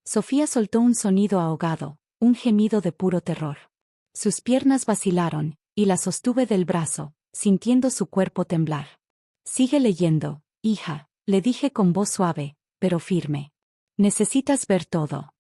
Sofía soltó un sonido ahogado, un gemido de puro terror. Sus piernas vacilaron, y la sostuve del brazo, sintiendo su cuerpo temblar. Sigue leyendo, hija, le dije con voz suave, pero firme. Necesitas ver todo.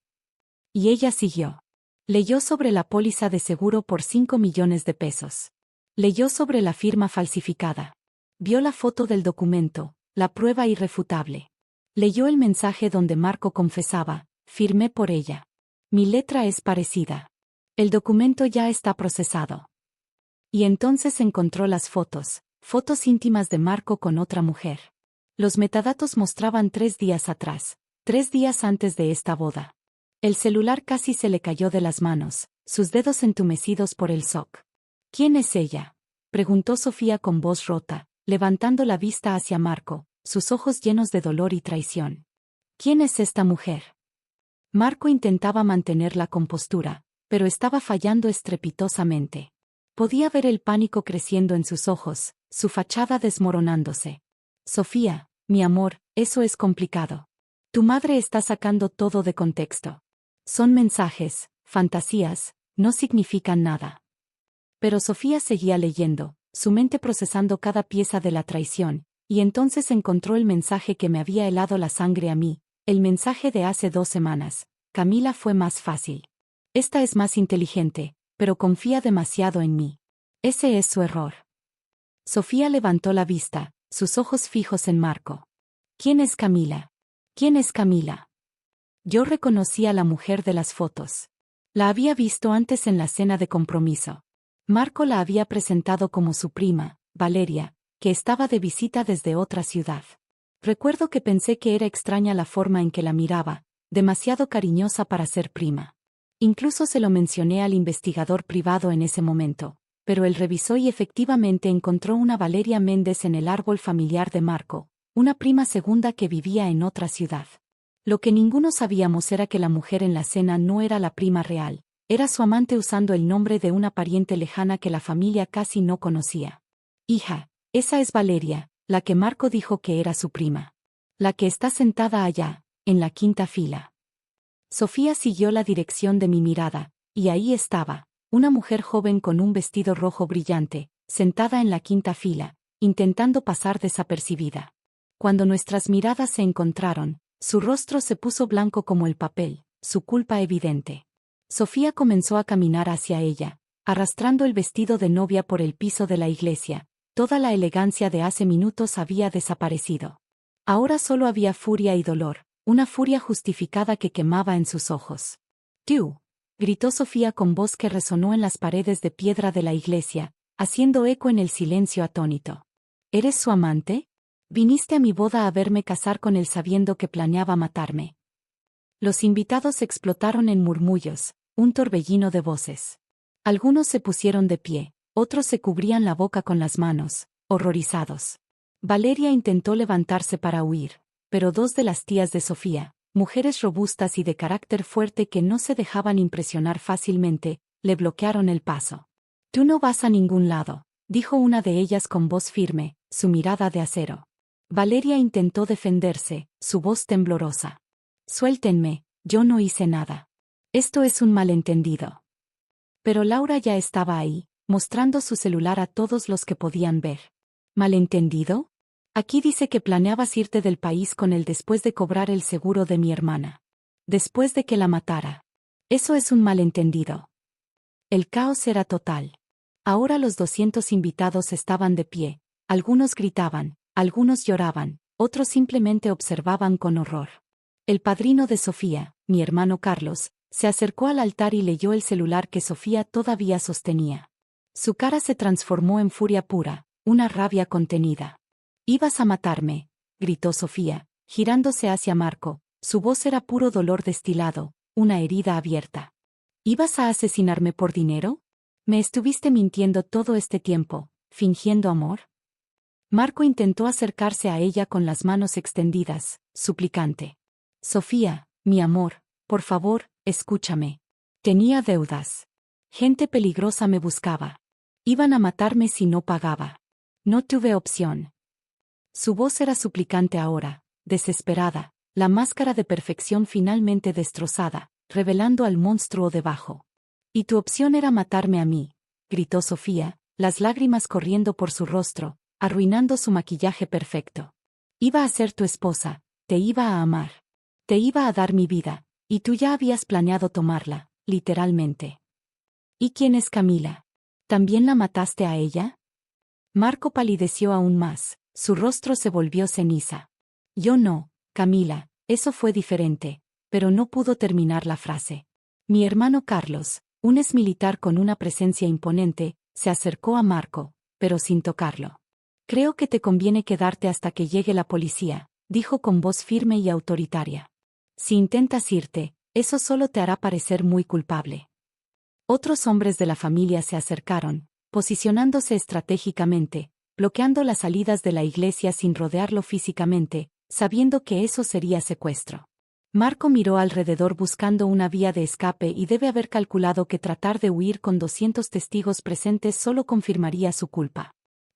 Y ella siguió. Leyó sobre la póliza de seguro por 5 millones de pesos. Leyó sobre la firma falsificada. Vio la foto del documento, la prueba irrefutable. Leyó el mensaje donde Marco confesaba, firmé por ella. Mi letra es parecida. El documento ya está procesado. Y entonces encontró las fotos íntimas de Marco con otra mujer. Los metadatos mostraban 3 días atrás, 3 días antes de esta boda. El celular casi se le cayó de las manos, sus dedos entumecidos por el shock. ¿Quién es ella?, preguntó Sofía con voz rota, levantando la vista hacia Marco, sus ojos llenos de dolor y traición. ¿Quién es esta mujer? Marco intentaba mantener la compostura, pero estaba fallando estrepitosamente. Podía ver el pánico creciendo en sus ojos, su fachada desmoronándose. Sofía, mi amor, eso es complicado. Tu madre está sacando todo de contexto. Son mensajes, fantasías, no significan nada. Pero Sofía seguía leyendo, su mente procesando cada pieza de la traición, y entonces encontró el mensaje que me había helado la sangre a mí, el mensaje de hace 2 semanas. Camila fue más fácil. Esta es más inteligente, pero confía demasiado en mí. Ese es su error. Sofía levantó la vista, sus ojos fijos en Marco. ¿Quién es Camila? ¿Quién es Camila? Yo reconocí a la mujer de las fotos. La había visto antes en la cena de compromiso. Marco la había presentado como su prima, Valeria, que estaba de visita desde otra ciudad. Recuerdo que pensé que era extraña la forma en que la miraba, demasiado cariñosa para ser prima. Incluso se lo mencioné al investigador privado en ese momento, pero él revisó y efectivamente encontró una Valeria Méndez en el árbol familiar de Marco, una prima segunda que vivía en otra ciudad. Lo que ninguno sabíamos era que la mujer en la cena no era la prima real, era su amante usando el nombre de una pariente lejana que la familia casi no conocía. Hija, esa es Valeria, la que Marco dijo que era su prima. La que está sentada allá, en la 5ª fila. Sofía siguió la dirección de mi mirada, y ahí estaba, una mujer joven con un vestido rojo brillante, sentada en la 5ª fila, intentando pasar desapercibida. Cuando nuestras miradas se encontraron, su rostro se puso blanco como el papel, su culpa evidente. Sofía comenzó a caminar hacia ella, arrastrando el vestido de novia por el piso de la iglesia. Toda la elegancia de hace minutos había desaparecido. Ahora solo había furia y dolor, una furia justificada que quemaba en sus ojos. «Tú», gritó Sofía con voz que resonó en las paredes de piedra de la iglesia, haciendo eco en el silencio atónito. «¿Eres su amante? Viniste a mi boda a verme casar con él sabiendo que planeaba matarme». Los invitados explotaron en murmullos, un torbellino de voces. Algunos se pusieron de pie, otros se cubrían la boca con las manos, horrorizados. Valeria intentó levantarse para huir, pero 2 de las tías de Sofía, mujeres robustas y de carácter fuerte que no se dejaban impresionar fácilmente, le bloquearon el paso. «Tú no vas a ningún lado», dijo una de ellas con voz firme, su mirada de acero. Valeria intentó defenderse, su voz temblorosa. «Suéltenme, yo no hice nada. Esto es un malentendido». Pero Laura ya estaba ahí, mostrando su celular a todos los que podían ver. ¿Malentendido? Aquí dice que planeabas irte del país con él después de cobrar el seguro de mi hermana. Después de que la matara. Eso es un malentendido. El caos era total. Ahora los 200 invitados estaban de pie, Algunos gritaban, algunos lloraban, otros simplemente observaban con horror. El padrino de Sofía, mi hermano Carlos, se acercó al altar y leyó el celular que Sofía todavía sostenía. Su cara se transformó en furia pura, una rabia contenida. «Ibas a matarme», gritó Sofía, girándose hacia Marco. Su voz era puro dolor destilado, una herida abierta. «¿Ibas a asesinarme por dinero? ¿Me estuviste mintiendo todo este tiempo, fingiendo amor?» Marco intentó acercarse a ella con las manos extendidas, suplicante. «Sofía, mi amor, por favor, escúchame. Tenía deudas. Gente peligrosa me buscaba. Iban a matarme si no pagaba. No tuve opción». Su voz era suplicante ahora, desesperada, la máscara de perfección finalmente destrozada, revelando al monstruo debajo. «Y tu opción era matarme a mí», gritó Sofía, las lágrimas corriendo por su rostro, arruinando su maquillaje perfecto. «Iba a ser tu esposa, te iba a amar. Te iba a dar mi vida, y tú ya habías planeado tomarla, literalmente». «¿Y quién es Camila? ¿También la mataste a ella?» Marco palideció aún más, su rostro se volvió ceniza. «Yo no, Camila, eso fue diferente», pero no pudo terminar la frase. Mi hermano Carlos, un exmilitar con una presencia imponente, se acercó a Marco, pero sin tocarlo. «Creo que te conviene quedarte hasta que llegue la policía», dijo con voz firme y autoritaria. «Si intentas irte, eso solo te hará parecer muy culpable». Otros hombres de la familia se acercaron, posicionándose estratégicamente, bloqueando las salidas de la iglesia sin rodearlo físicamente, sabiendo que eso sería secuestro. Marco miró alrededor buscando una vía de escape y debe haber calculado que tratar de huir con 200 testigos presentes solo confirmaría su culpa.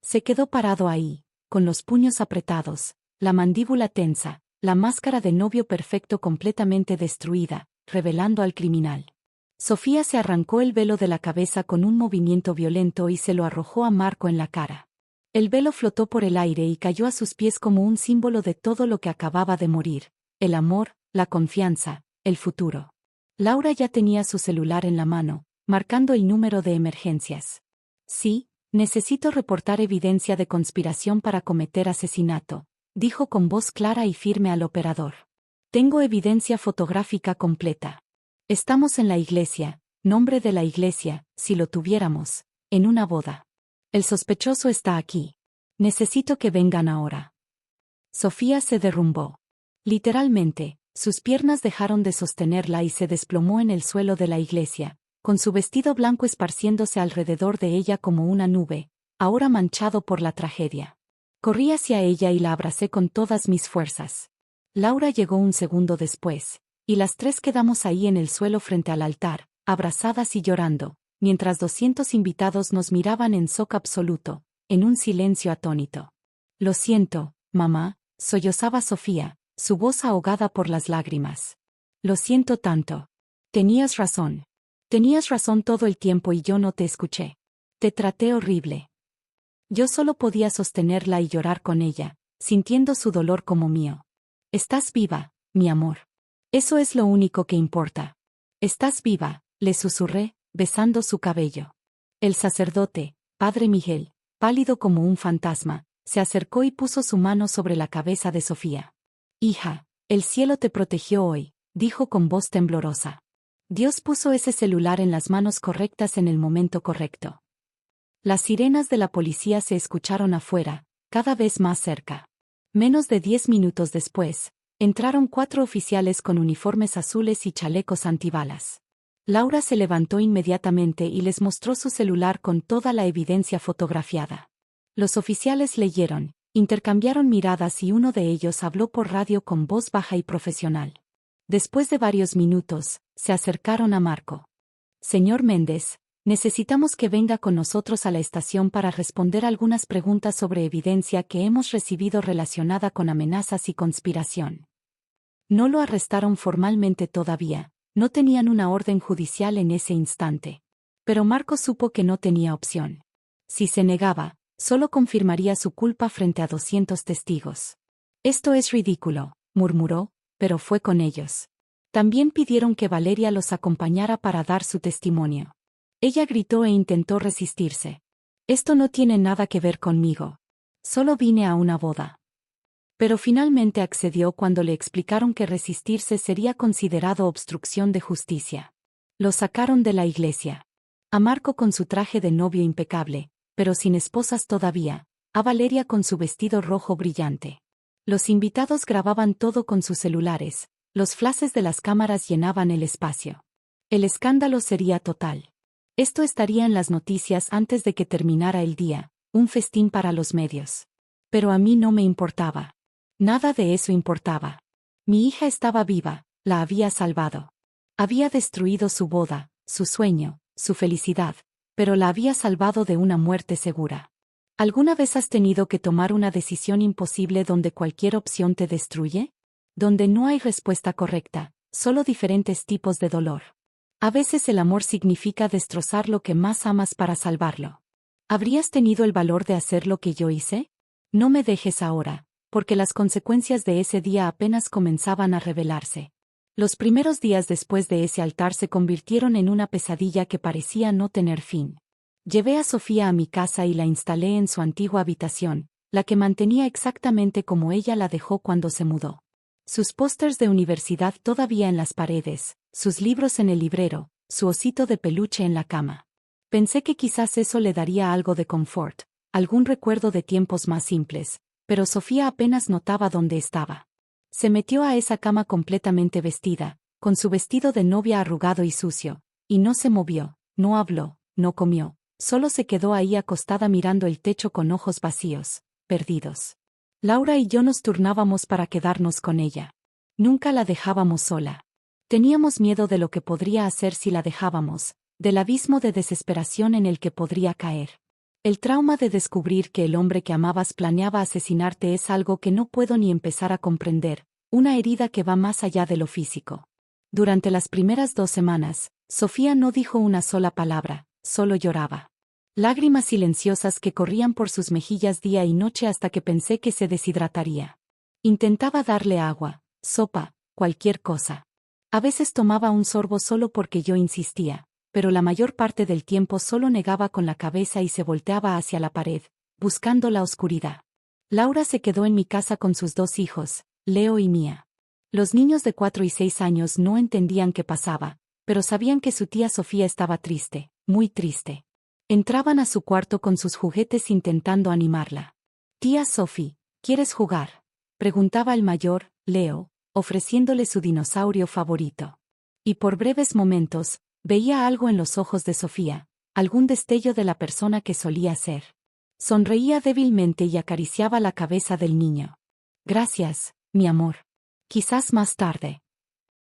Se quedó parado ahí, con los puños apretados, la mandíbula tensa, la máscara de novio perfecto completamente destruida, revelando al criminal. Sofía se arrancó el velo de la cabeza con un movimiento violento y se lo arrojó a Marco en la cara. El velo flotó por el aire y cayó a sus pies como un símbolo de todo lo que acababa de morir: el amor, la confianza, el futuro. Laura ya tenía su celular en la mano, marcando el número de emergencias. «Sí, necesito reportar evidencia de conspiración para cometer asesinato», dijo con voz clara y firme al operador. «Tengo evidencia fotográfica completa. Estamos en la iglesia, nombre de la iglesia, si lo tuviéramos, en una boda. El sospechoso está aquí. Necesito que vengan ahora». Sofía se derrumbó. Literalmente, sus piernas dejaron de sostenerla y se desplomó en el suelo de la iglesia, con su vestido blanco esparciéndose alrededor de ella como una nube, ahora manchado por la tragedia. Corrí hacia ella y la abracé con todas mis fuerzas. Laura llegó un segundo después, y las tres quedamos ahí en el suelo frente al altar, abrazadas y llorando, mientras 200 invitados nos miraban en shock absoluto, en un silencio atónito. «Lo siento, mamá», sollozaba Sofía, su voz ahogada por las lágrimas. «Lo siento tanto. Tenías razón. Tenías razón todo el tiempo y yo no te escuché. Te traté horrible». Yo solo podía sostenerla y llorar con ella, sintiendo su dolor como mío. «Estás viva, mi amor. Eso es lo único que importa. Estás viva», le susurré, besando su cabello. El sacerdote, Padre Miguel, pálido como un fantasma, se acercó y puso su mano sobre la cabeza de Sofía. «Hija, el cielo te protegió hoy», dijo con voz temblorosa. «Dios puso ese celular en las manos correctas en el momento correcto». Las sirenas de la policía se escucharon afuera, cada vez más cerca. Menos de 10 minutos después, entraron 4 oficiales con uniformes azules y chalecos antibalas. Laura se levantó inmediatamente y les mostró su celular con toda la evidencia fotografiada. Los oficiales leyeron, intercambiaron miradas y uno de ellos habló por radio con voz baja y profesional. Después de varios minutos, se acercaron a Marco. «Señor Méndez, necesitamos que venga con nosotros a la estación para responder algunas preguntas sobre evidencia que hemos recibido relacionada con amenazas y conspiración». No lo arrestaron formalmente todavía, no tenían una orden judicial en ese instante. Pero Marco supo que no tenía opción. Si se negaba, solo confirmaría su culpa frente a 200 testigos. «Esto es ridículo», murmuró, pero fue con ellos. También pidieron que Valeria los acompañara para dar su testimonio. Ella gritó e intentó resistirse. «Esto no tiene nada que ver conmigo. Solo vine a una boda. Pero finalmente accedió cuando le explicaron que resistirse sería considerado obstrucción de justicia. Lo sacaron de la iglesia. A Marco con su traje de novio impecable, pero sin esposas todavía, a Valeria con su vestido rojo brillante. Los invitados grababan todo con sus celulares, los flashes de las cámaras llenaban el espacio. El escándalo sería total. Esto estaría en las noticias antes de que terminara el día, un festín para los medios. Pero a mí no me importaba. Nada de eso importaba. Mi hija estaba viva, la había salvado. Había destruido su boda, su sueño, su felicidad, pero la había salvado de una muerte segura. ¿Alguna vez has tenido que tomar una decisión imposible donde cualquier opción te destruye? Donde no hay respuesta correcta, solo diferentes tipos de dolor. A veces el amor significa destrozar lo que más amas para salvarlo. ¿Habrías tenido el valor de hacer lo que yo hice? No me dejes ahora, porque las consecuencias de ese día apenas comenzaban a revelarse. Los primeros días después de ese altar se convirtieron en una pesadilla que parecía no tener fin. Llevé a Sofía a mi casa y la instalé en su antigua habitación, la que mantenía exactamente como ella la dejó cuando se mudó. Sus pósters de universidad todavía en las paredes, sus libros en el librero, su osito de peluche en la cama. Pensé que quizás eso le daría algo de confort, algún recuerdo de tiempos más simples, pero Sofía apenas notaba dónde estaba. Se metió a esa cama completamente vestida, con su vestido de novia arrugado y sucio, y no se movió, no habló, no comió, solo se quedó ahí acostada mirando el techo con ojos vacíos, perdidos. Laura y yo nos turnábamos para quedarnos con ella. Nunca la dejábamos sola. Teníamos miedo de lo que podría hacer si la dejábamos, del abismo de desesperación en el que podría caer. El trauma de descubrir que el hombre que amabas planeaba asesinarte es algo que no puedo ni empezar a comprender, una herida que va más allá de lo físico. Durante las primeras 2 semanas, Sofía no dijo una sola palabra, solo lloraba. Lágrimas silenciosas que corrían por sus mejillas día y noche hasta que pensé que se deshidrataría. Intentaba darle agua, sopa, cualquier cosa. A veces tomaba un sorbo solo porque yo insistía, pero la mayor parte del tiempo solo negaba con la cabeza y se volteaba hacia la pared, buscando la oscuridad. Laura se quedó en mi casa con sus 2 hijos, Leo y Mía. Los niños de 4 y 6 años no entendían qué pasaba, pero sabían que su tía Sofía estaba triste, muy triste. Entraban a su cuarto con sus juguetes intentando animarla. «Tía Sophie, ¿quieres jugar?», preguntaba el mayor, Leo, ofreciéndole su dinosaurio favorito. Y por breves momentos, veía algo en los ojos de Sofía, algún destello de la persona que solía ser. Sonreía débilmente y acariciaba la cabeza del niño. «Gracias, mi amor. Quizás más tarde».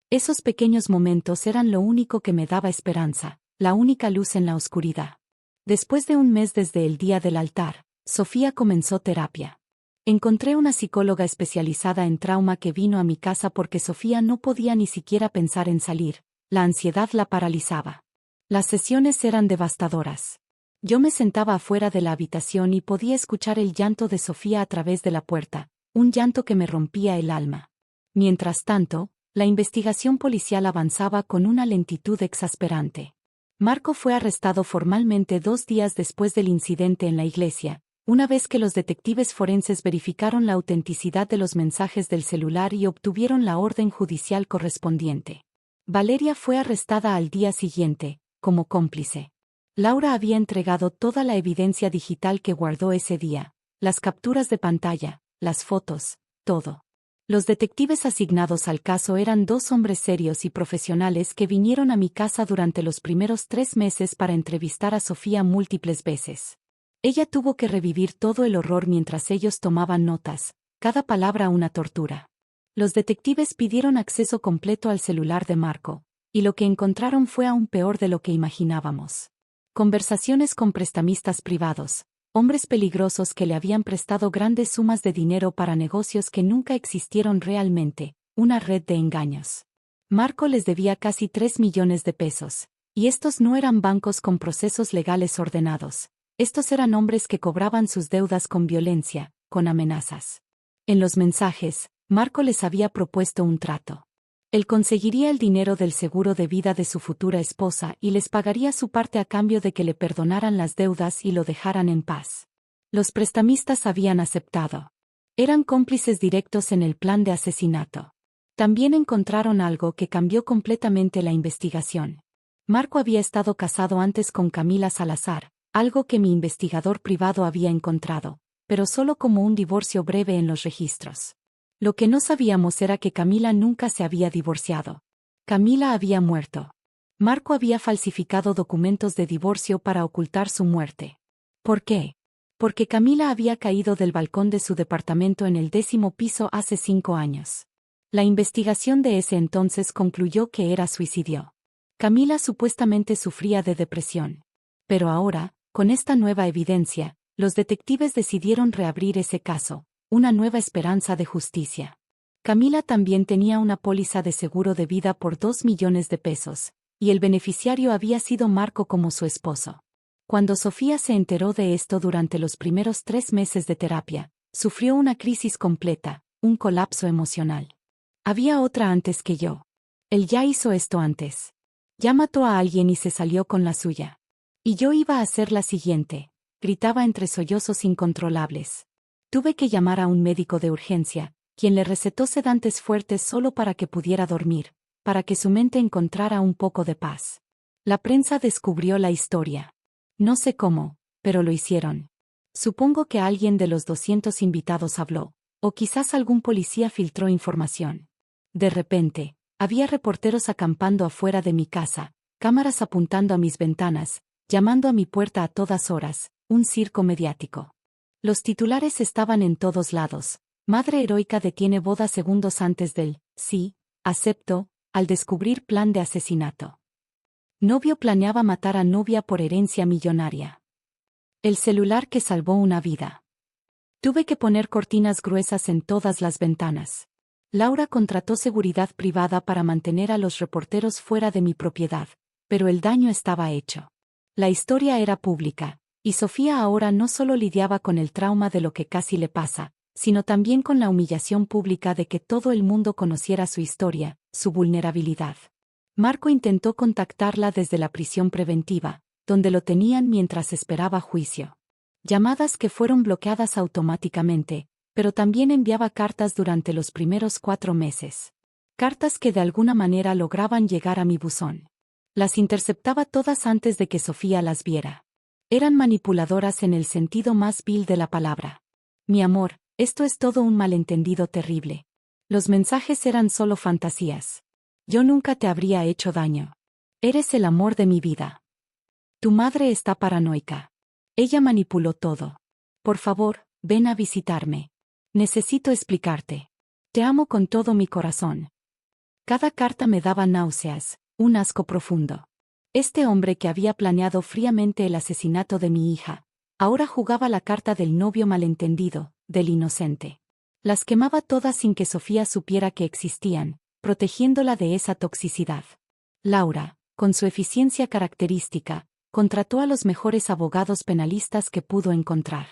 Esos pequeños momentos eran lo único que me daba esperanza, la única luz en la oscuridad. Después de un mes desde el día del altar, Sofía comenzó terapia. Encontré una psicóloga especializada en trauma que vino a mi casa porque Sofía no podía ni siquiera pensar en salir, la ansiedad la paralizaba. Las sesiones eran devastadoras. Yo me sentaba afuera de la habitación y podía escuchar el llanto de Sofía a través de la puerta, un llanto que me rompía el alma. Mientras tanto, la investigación policial avanzaba con una lentitud exasperante. Marco fue arrestado formalmente 2 días después del incidente en la iglesia, una vez que los detectives forenses verificaron la autenticidad de los mensajes del celular y obtuvieron la orden judicial correspondiente. Valeria fue arrestada al día siguiente, como cómplice. Laura había entregado toda la evidencia digital que guardó ese día, las capturas de pantalla, las fotos, todo. Los detectives asignados al caso eran 2 hombres serios y profesionales que vinieron a mi casa durante los primeros 3 meses para entrevistar a Sofía múltiples veces. Ella tuvo que revivir todo el horror mientras ellos tomaban notas, cada palabra una tortura. Los detectives pidieron acceso completo al celular de Marco, y lo que encontraron fue aún peor de lo que imaginábamos. Conversaciones con prestamistas privados, hombres peligrosos que le habían prestado grandes sumas de dinero para negocios que nunca existieron realmente, una red de engaños. Marco les debía casi 3 millones de pesos, y estos no eran bancos con procesos legales ordenados, estos eran hombres que cobraban sus deudas con violencia, con amenazas. En los mensajes, Marco les había propuesto un trato. Él conseguiría el dinero del seguro de vida de su futura esposa y les pagaría su parte a cambio de que le perdonaran las deudas y lo dejaran en paz. Los prestamistas habían aceptado. Eran cómplices directos en el plan de asesinato. También encontraron algo que cambió completamente la investigación. Marco había estado casado antes con Camila Salazar, algo que mi investigador privado había encontrado, pero solo como un divorcio breve en los registros. Lo que no sabíamos era que Camila nunca se había divorciado. Camila había muerto. Marco había falsificado documentos de divorcio para ocultar su muerte. ¿Por qué? Porque Camila había caído del balcón de su departamento en el 10º piso hace 5 años. La investigación de ese entonces concluyó que era suicidio. Camila supuestamente sufría de depresión. Pero ahora, con esta nueva evidencia, los detectives decidieron reabrir ese caso, una nueva esperanza de justicia. Camila también tenía una póliza de seguro de vida por 2 millones de pesos, y el beneficiario había sido Marco como su esposo. Cuando Sofía se enteró de esto durante los primeros 3 meses de terapia, sufrió una crisis completa, un colapso emocional. Había otra antes que yo. Él ya hizo esto antes. Ya mató a alguien y se salió con la suya. Y yo iba a hacer la siguiente, gritaba entre sollozos incontrolables. Tuve que llamar a un médico de urgencia, quien le recetó sedantes fuertes solo para que pudiera dormir, para que su mente encontrara un poco de paz. La prensa descubrió la historia. No sé cómo, pero lo hicieron. Supongo que alguien de los 200 invitados habló, o quizás algún policía filtró información. De repente, había reporteros acampando afuera de mi casa, cámaras apuntando a mis ventanas, llamando a mi puerta a todas horas, un circo mediático. Los titulares estaban en todos lados. Madre heroica detiene boda segundos antes del sí, acepto, al descubrir plan de asesinato. Novio planeaba matar a novia por herencia millonaria. El celular que salvó una vida. Tuve que poner cortinas gruesas en todas las ventanas. Laura contrató seguridad privada para mantener a los reporteros fuera de mi propiedad, pero el daño estaba hecho. La historia era pública, y Sofía ahora no solo lidiaba con el trauma de lo que casi le pasa, sino también con la humillación pública de que todo el mundo conociera su historia, su vulnerabilidad. Marco intentó contactarla desde la prisión preventiva, donde lo tenían mientras esperaba juicio. Llamadas que fueron bloqueadas automáticamente, pero también enviaba cartas durante los primeros 4 meses. Cartas que de alguna manera lograban llegar a mi buzón. Las interceptaba todas antes de que Sofía las viera. Eran manipuladoras en el sentido más vil de la palabra. Mi amor, esto es todo un malentendido terrible. Los mensajes eran solo fantasías. Yo nunca te habría hecho daño. Eres el amor de mi vida. Tu madre está paranoica. Ella manipuló todo. Por favor, ven a visitarme. Necesito explicarte. Te amo con todo mi corazón. Cada carta me daba náuseas, un asco profundo. Este hombre que había planeado fríamente el asesinato de mi hija, ahora jugaba la carta del novio malentendido, del inocente. Las quemaba todas sin que Sofía supiera que existían, protegiéndola de esa toxicidad. Laura, con su eficiencia característica, contrató a los mejores abogados penalistas que pudo encontrar.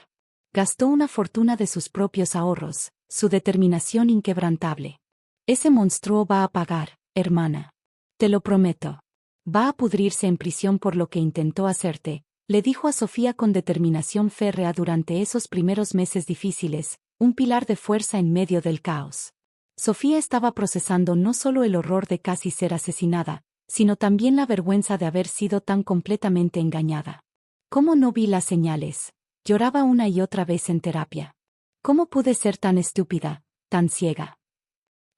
Gastó una fortuna de sus propios ahorros, su determinación inquebrantable. Ese monstruo va a pagar, hermana. Te lo prometo. Va a pudrirse en prisión por lo que intentó hacerte, le dijo a Sofía con determinación férrea durante esos primeros meses difíciles, un pilar de fuerza en medio del caos. Sofía estaba procesando no solo el horror de casi ser asesinada, sino también la vergüenza de haber sido tan completamente engañada. ¿Cómo no vi las señales? Lloraba una y otra vez en terapia. ¿Cómo pude ser tan estúpida, tan ciega?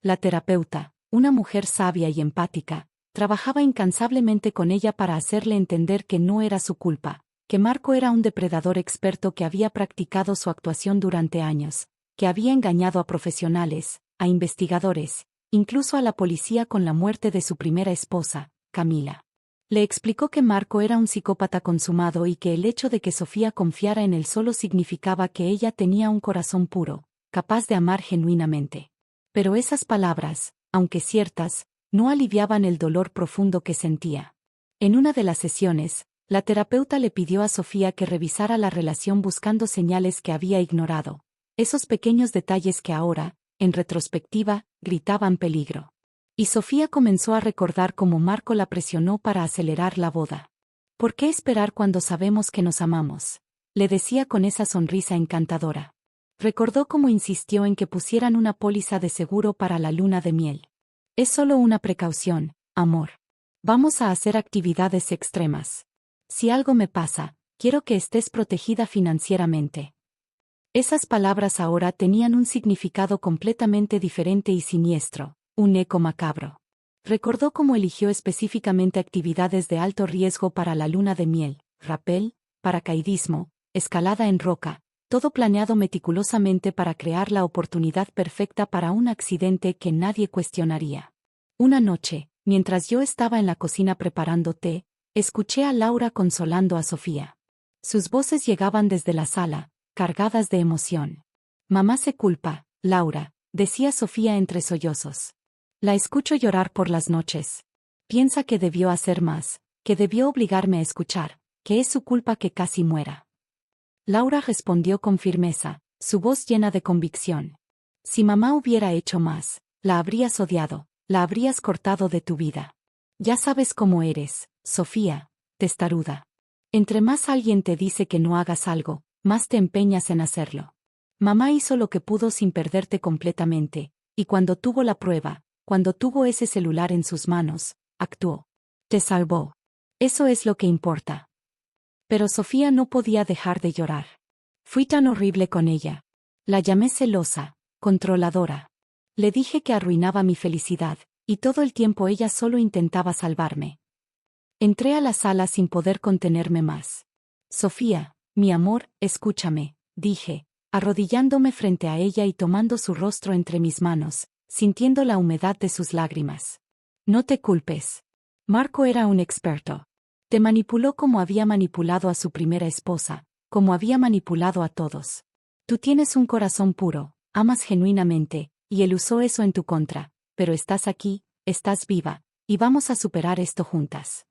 La terapeuta, una mujer sabia y empática, trabajaba incansablemente con ella para hacerle entender que no era su culpa, que Marco era un depredador experto que había practicado su actuación durante años, que había engañado a profesionales, a investigadores, incluso a la policía con la muerte de su primera esposa, Camila. Le explicó que Marco era un psicópata consumado y que el hecho de que Sofía confiara en él solo significaba que ella tenía un corazón puro, capaz de amar genuinamente. Pero esas palabras, aunque ciertas, no aliviaban el dolor profundo que sentía. En una de las sesiones, la terapeuta le pidió a Sofía que revisara la relación buscando señales que había ignorado, esos pequeños detalles que ahora, en retrospectiva, gritaban peligro. Y Sofía comenzó a recordar cómo Marco la presionó para acelerar la boda. ¿Por qué esperar cuando sabemos que nos amamos? le decía con esa sonrisa encantadora. Recordó cómo insistió en que pusieran una póliza de seguro para la luna de miel. Es solo una precaución, amor. Vamos a hacer actividades extremas. Si algo me pasa, quiero que estés protegida financieramente. Esas palabras ahora tenían un significado completamente diferente y siniestro, un eco macabro. Recordó cómo eligió específicamente actividades de alto riesgo para la luna de miel, rappel, paracaidismo, escalada en roca, todo planeado meticulosamente para crear la oportunidad perfecta para un accidente que nadie cuestionaría. Una noche, mientras yo estaba en la cocina preparando té, escuché a Laura consolando a Sofía. Sus voces llegaban desde la sala, cargadas de emoción. Mamá se culpa, Laura, decía Sofía entre sollozos. La escucho llorar por las noches. Piensa que debió hacer más, que debió obligarme a escuchar, que es su culpa que casi muera. Laura respondió con firmeza, su voz llena de convicción. Si mamá hubiera hecho más, la habrías odiado, la habrías cortado de tu vida. Ya sabes cómo eres, Sofía, testaruda. Entre más alguien te dice que no hagas algo, más te empeñas en hacerlo. Mamá hizo lo que pudo sin perderte completamente, y cuando tuvo la prueba, cuando tuvo ese celular en sus manos, actuó. Te salvó. Eso es lo que importa. Pero Sofía no podía dejar de llorar. Fui tan horrible con ella. La llamé celosa, controladora. Le dije que arruinaba mi felicidad, y todo el tiempo ella solo intentaba salvarme. Entré a la sala sin poder contenerme más. Sofía, mi amor, escúchame, dije, arrodillándome frente a ella y tomando su rostro entre mis manos, sintiendo la humedad de sus lágrimas. No te culpes. Marco era un experto. Te manipuló como había manipulado a su primera esposa, como había manipulado a todos. Tú tienes un corazón puro, amas genuinamente, y él usó eso en tu contra, pero estás aquí, estás viva, y vamos a superar esto juntas.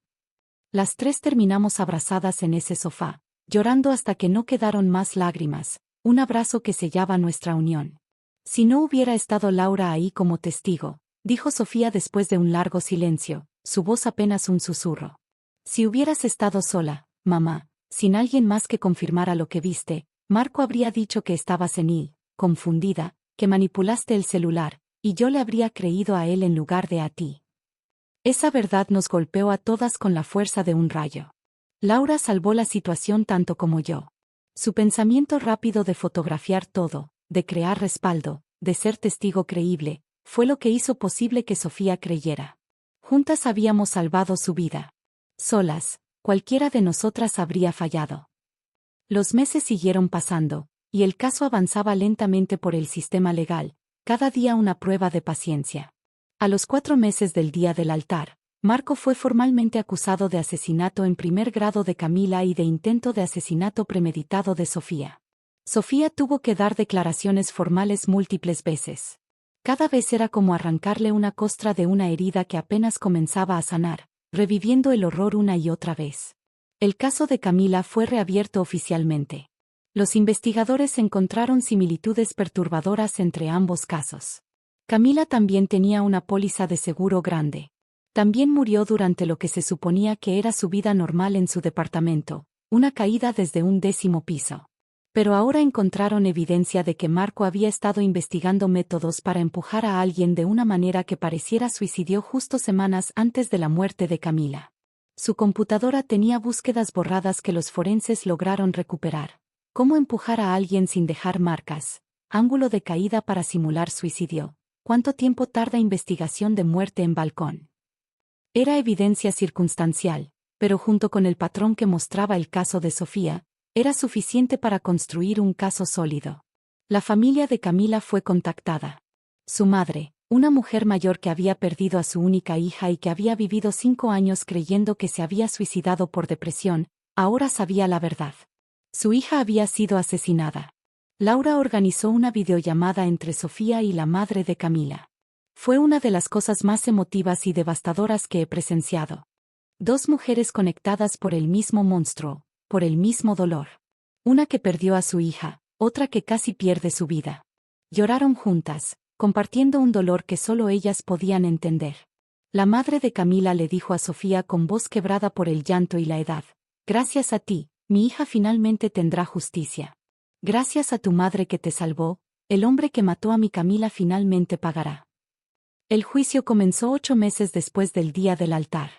Las tres terminamos abrazadas en ese sofá, llorando hasta que no quedaron más lágrimas, un abrazo que sellaba nuestra unión. Si no hubiera estado Laura ahí como testigo, dijo Sofía después de un largo silencio, su voz apenas un susurro. Si hubieras estado sola, mamá, sin alguien más que confirmara lo que viste, Marco habría dicho que estaba senil, confundida, que manipulaste el celular, y yo le habría creído a él en lugar de a ti. Esa verdad nos golpeó a todas con la fuerza de un rayo. Laura salvó la situación tanto como yo. Su pensamiento rápido de fotografiar todo, de crear respaldo, de ser testigo creíble, fue lo que hizo posible que Sofía creyera. Juntas habíamos salvado su vida. Solas, cualquiera de nosotras habría fallado. Los meses siguieron pasando, y el caso avanzaba lentamente por el sistema legal, cada día una prueba de paciencia. A los 4 meses del día del altar, Marco fue formalmente acusado de asesinato en primer grado de Camila y de intento de asesinato premeditado de Sofía. Sofía tuvo que dar declaraciones formales múltiples veces. Cada vez era como arrancarle una costra de una herida que apenas comenzaba a sanar, reviviendo el horror una y otra vez. El caso de Camila fue reabierto oficialmente. Los investigadores encontraron similitudes perturbadoras entre ambos casos. Camila también tenía una póliza de seguro grande. También murió durante lo que se suponía que era su vida normal en su departamento, una caída desde un 10º piso. Pero ahora encontraron evidencia de que Marco había estado investigando métodos para empujar a alguien de una manera que pareciera suicidio justo semanas antes de la muerte de Camila. Su computadora tenía búsquedas borradas que los forenses lograron recuperar. ¿Cómo empujar a alguien sin dejar marcas? Ángulo de caída para simular suicidio. ¿Cuánto tiempo tarda investigación de muerte en balcón? Era evidencia circunstancial, pero junto con el patrón que mostraba el caso de Sofía, era suficiente para construir un caso sólido. La familia de Camila fue contactada. Su madre, una mujer mayor que había perdido a su única hija y que había vivido 5 años creyendo que se había suicidado por depresión, ahora sabía la verdad. Su hija había sido asesinada. Laura organizó una videollamada entre Sofía y la madre de Camila. Fue una de las cosas más emotivas y devastadoras que he presenciado. 2 mujeres conectadas por el mismo monstruo, por el mismo dolor. Una que perdió a su hija, otra que casi pierde su vida. Lloraron juntas, compartiendo un dolor que solo ellas podían entender. La madre de Camila le dijo a Sofía con voz quebrada por el llanto y la edad: «Gracias a ti, Mi hija finalmente tendrá justicia. Gracias a tu madre que te salvó, el hombre que mató a mi Camila finalmente pagará. El juicio comenzó 8 meses después del día del altar.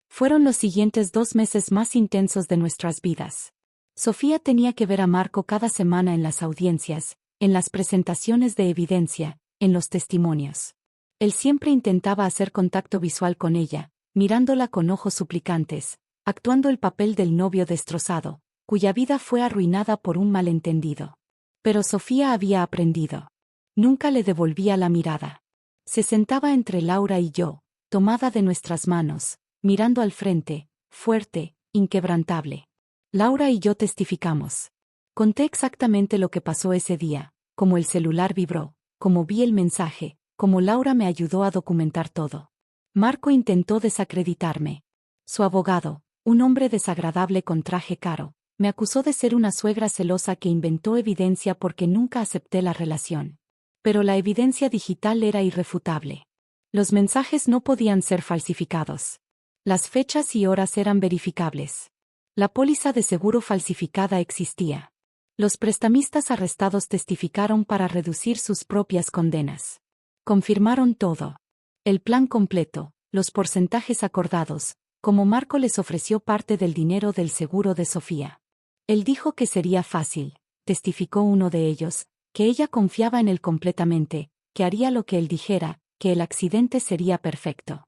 Fueron los siguientes 2 meses más intensos de nuestras vidas. Sofía tenía que ver a Marco cada semana en las audiencias, en las presentaciones de evidencia, en los testimonios. Él siempre intentaba hacer contacto visual con ella, mirándola con ojos suplicantes, actuando el papel del novio destrozado, cuya vida fue arruinada por un malentendido. Pero Sofía había aprendido. Nunca le devolvía la mirada. Se sentaba entre Laura y yo, tomada de nuestras manos, mirando al frente, fuerte, inquebrantable. Laura y yo testificamos. Conté exactamente lo que pasó ese día, cómo el celular vibró, cómo vi el mensaje, cómo Laura me ayudó a documentar todo. Marco intentó desacreditarme. Su abogado, un hombre desagradable con traje caro, me acusó de ser una suegra celosa que inventó evidencia porque nunca acepté la relación. Pero la evidencia digital era irrefutable. Los mensajes no podían ser falsificados. Las fechas y horas eran verificables. La póliza de seguro falsificada existía. Los prestamistas arrestados testificaron para reducir sus propias condenas. Confirmaron todo. El plan completo, los porcentajes acordados, como Marco les ofreció parte del dinero del seguro de Sofía. Él dijo que sería fácil, testificó uno de ellos, que ella confiaba en él completamente, que haría lo que él dijera, que el accidente sería perfecto.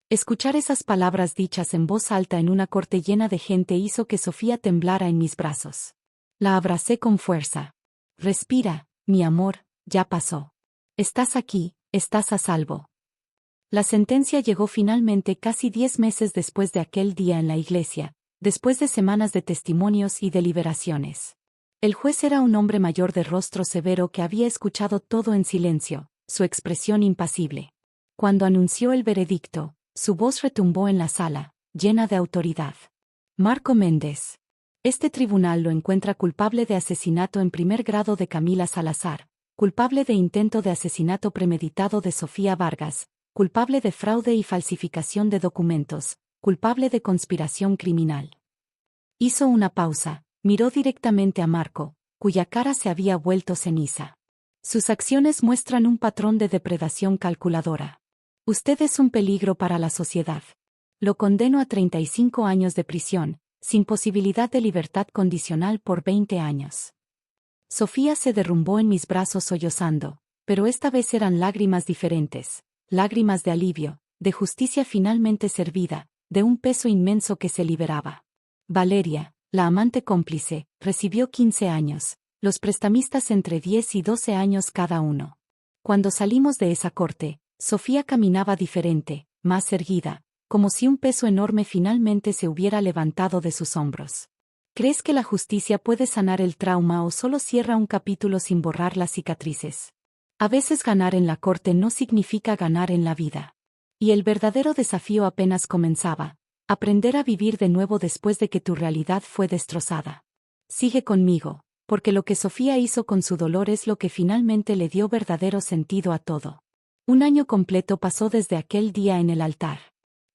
Escuchar esas palabras dichas en voz alta en una corte llena de gente hizo que Sofía temblara en mis brazos. La abracé con fuerza. Respira, mi amor, ya pasó. Estás aquí, estás a salvo. La sentencia llegó finalmente casi 10 meses después de aquel día en la iglesia, después de semanas de testimonios y deliberaciones. El juez era un hombre mayor de rostro severo que había escuchado todo en silencio, su expresión impasible. Cuando anunció el veredicto, su voz retumbó en la sala, llena de autoridad. Marco Méndez. Este tribunal lo encuentra culpable de asesinato en primer grado de Camila Salazar, culpable de intento de asesinato premeditado de Sofía Vargas, culpable de fraude y falsificación de documentos, culpable de conspiración criminal. Hizo una pausa, miró directamente a Marco, cuya cara se había vuelto ceniza. Sus acciones muestran un patrón de depredación calculadora. Usted es un peligro para la sociedad. Lo condeno a 35 años de prisión, sin posibilidad de libertad condicional por 20 años. Sofía se derrumbó en mis brazos sollozando, pero esta vez eran lágrimas diferentes, lágrimas de alivio, de justicia finalmente servida, de un peso inmenso que se liberaba. Valeria, la amante cómplice, recibió 15 años, los prestamistas entre 10 y 12 años cada uno. Cuando salimos de esa corte, Sofía caminaba diferente, más erguida, como si un peso enorme finalmente se hubiera levantado de sus hombros. ¿Crees que la justicia puede sanar el trauma o solo cierra un capítulo sin borrar las cicatrices? A veces ganar en la corte no significa ganar en la vida. Y el verdadero desafío apenas comenzaba, aprender a vivir de nuevo después de que tu realidad fue destrozada. Sigue conmigo, porque lo que Sofía hizo con su dolor es lo que finalmente le dio verdadero sentido a todo. Un año completo pasó desde aquel día en el altar.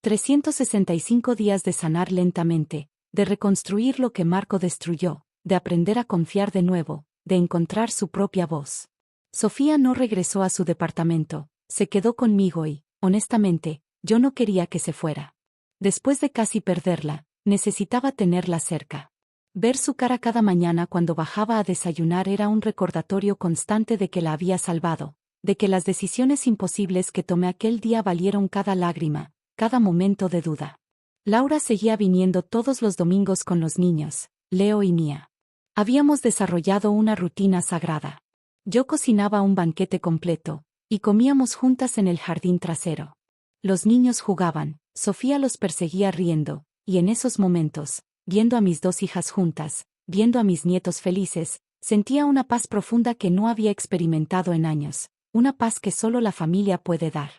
365 días de sanar lentamente, de reconstruir lo que Marco destruyó, de aprender a confiar de nuevo, de encontrar su propia voz. Sofía no regresó a su departamento, se quedó conmigo y, honestamente, yo no quería que se fuera. Después de casi perderla, necesitaba tenerla cerca. Ver su cara cada mañana cuando bajaba a desayunar era un recordatorio constante de que la había salvado, de que las decisiones imposibles que tomé aquel día valieron cada lágrima, cada momento de duda. Laura seguía viniendo todos los domingos con los niños, Leo y Mía. Habíamos desarrollado una rutina sagrada. Yo cocinaba un banquete completo, y comíamos juntas en el jardín trasero. Los niños jugaban, Sofía los perseguía riendo, y en esos momentos, viendo a mis 2 hijas juntas, viendo a mis nietos felices, sentía una paz profunda que no había experimentado en años, una paz que solo la familia puede dar.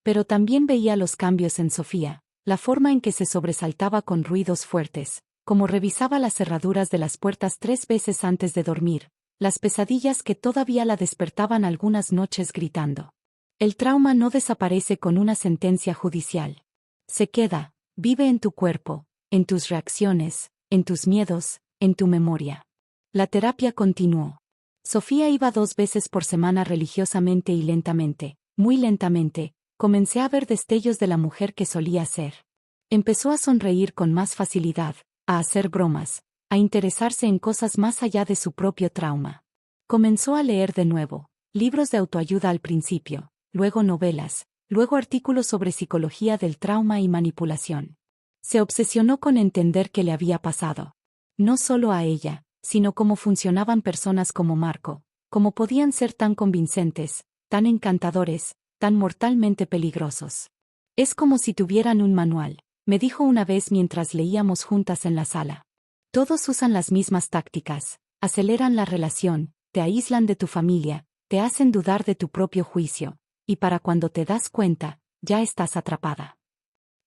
Pero también veía los cambios en Sofía, la forma en que se sobresaltaba con ruidos fuertes, como revisaba las cerraduras de las puertas 3 veces antes de dormir, las pesadillas que todavía la despertaban algunas noches gritando. El trauma no desaparece con una sentencia judicial. Se queda, vive en tu cuerpo, en tus reacciones, en tus miedos, en tu memoria. La terapia continuó. Sofía iba 2 veces por semana religiosamente y lentamente, muy lentamente, comencé a ver destellos de la mujer que solía ser. Empezó a sonreír con más facilidad, a hacer bromas, a interesarse en cosas más allá de su propio trauma. Comenzó a leer de nuevo, libros de autoayuda al principio, luego novelas, luego artículos sobre psicología del trauma y manipulación. Se obsesionó con entender qué le había pasado. No solo a ella, sino cómo funcionaban personas como Marco, cómo podían ser tan convincentes, tan encantadores, tan mortalmente peligrosos. Es como si tuvieran un manual, me dijo una vez mientras leíamos juntas en la sala. Todos usan las mismas tácticas, aceleran la relación, te aíslan de tu familia, te hacen dudar de tu propio juicio, y para cuando te das cuenta, ya estás atrapada.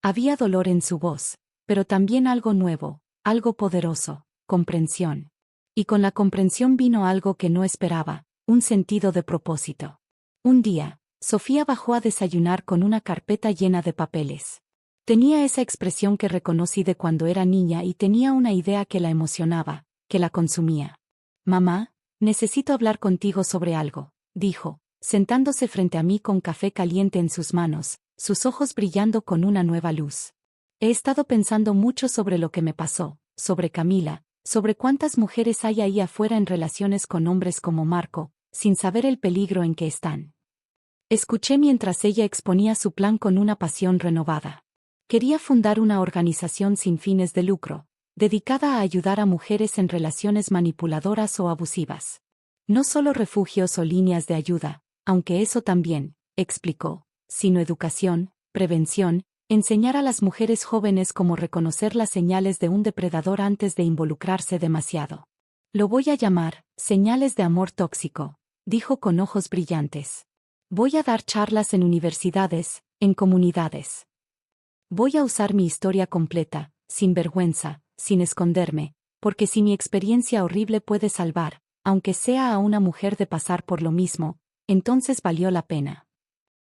Había dolor en su voz, pero también algo nuevo, algo poderoso, comprensión. Y con la comprensión vino algo que no esperaba, un sentido de propósito. Un día, Sofía bajó a desayunar con una carpeta llena de papeles. Tenía esa expresión que reconocí de cuando era niña y tenía una idea que la emocionaba, que la consumía. Mamá, necesito hablar contigo sobre algo, dijo, sentándose frente a mí con café caliente en sus manos, sus ojos brillando con una nueva luz. He estado pensando mucho sobre lo que me pasó, sobre Camila, sobre cuántas mujeres hay ahí afuera en relaciones con hombres como Marco, sin saber el peligro en que están. Escuché mientras ella exponía su plan con una pasión renovada. Quería fundar una organización sin fines de lucro, dedicada a ayudar a mujeres en relaciones manipuladoras o abusivas. No solo refugios o líneas de ayuda, aunque eso también, explicó, sino educación, prevención, enseñar a las mujeres jóvenes cómo reconocer las señales de un depredador antes de involucrarse demasiado. Lo voy a llamar, señales de amor tóxico, dijo con ojos brillantes. Voy a dar charlas en universidades, en comunidades. Voy a usar mi historia completa, sin vergüenza, sin esconderme, porque si mi experiencia horrible puede salvar, aunque sea a una mujer de pasar por lo mismo, entonces valió la pena.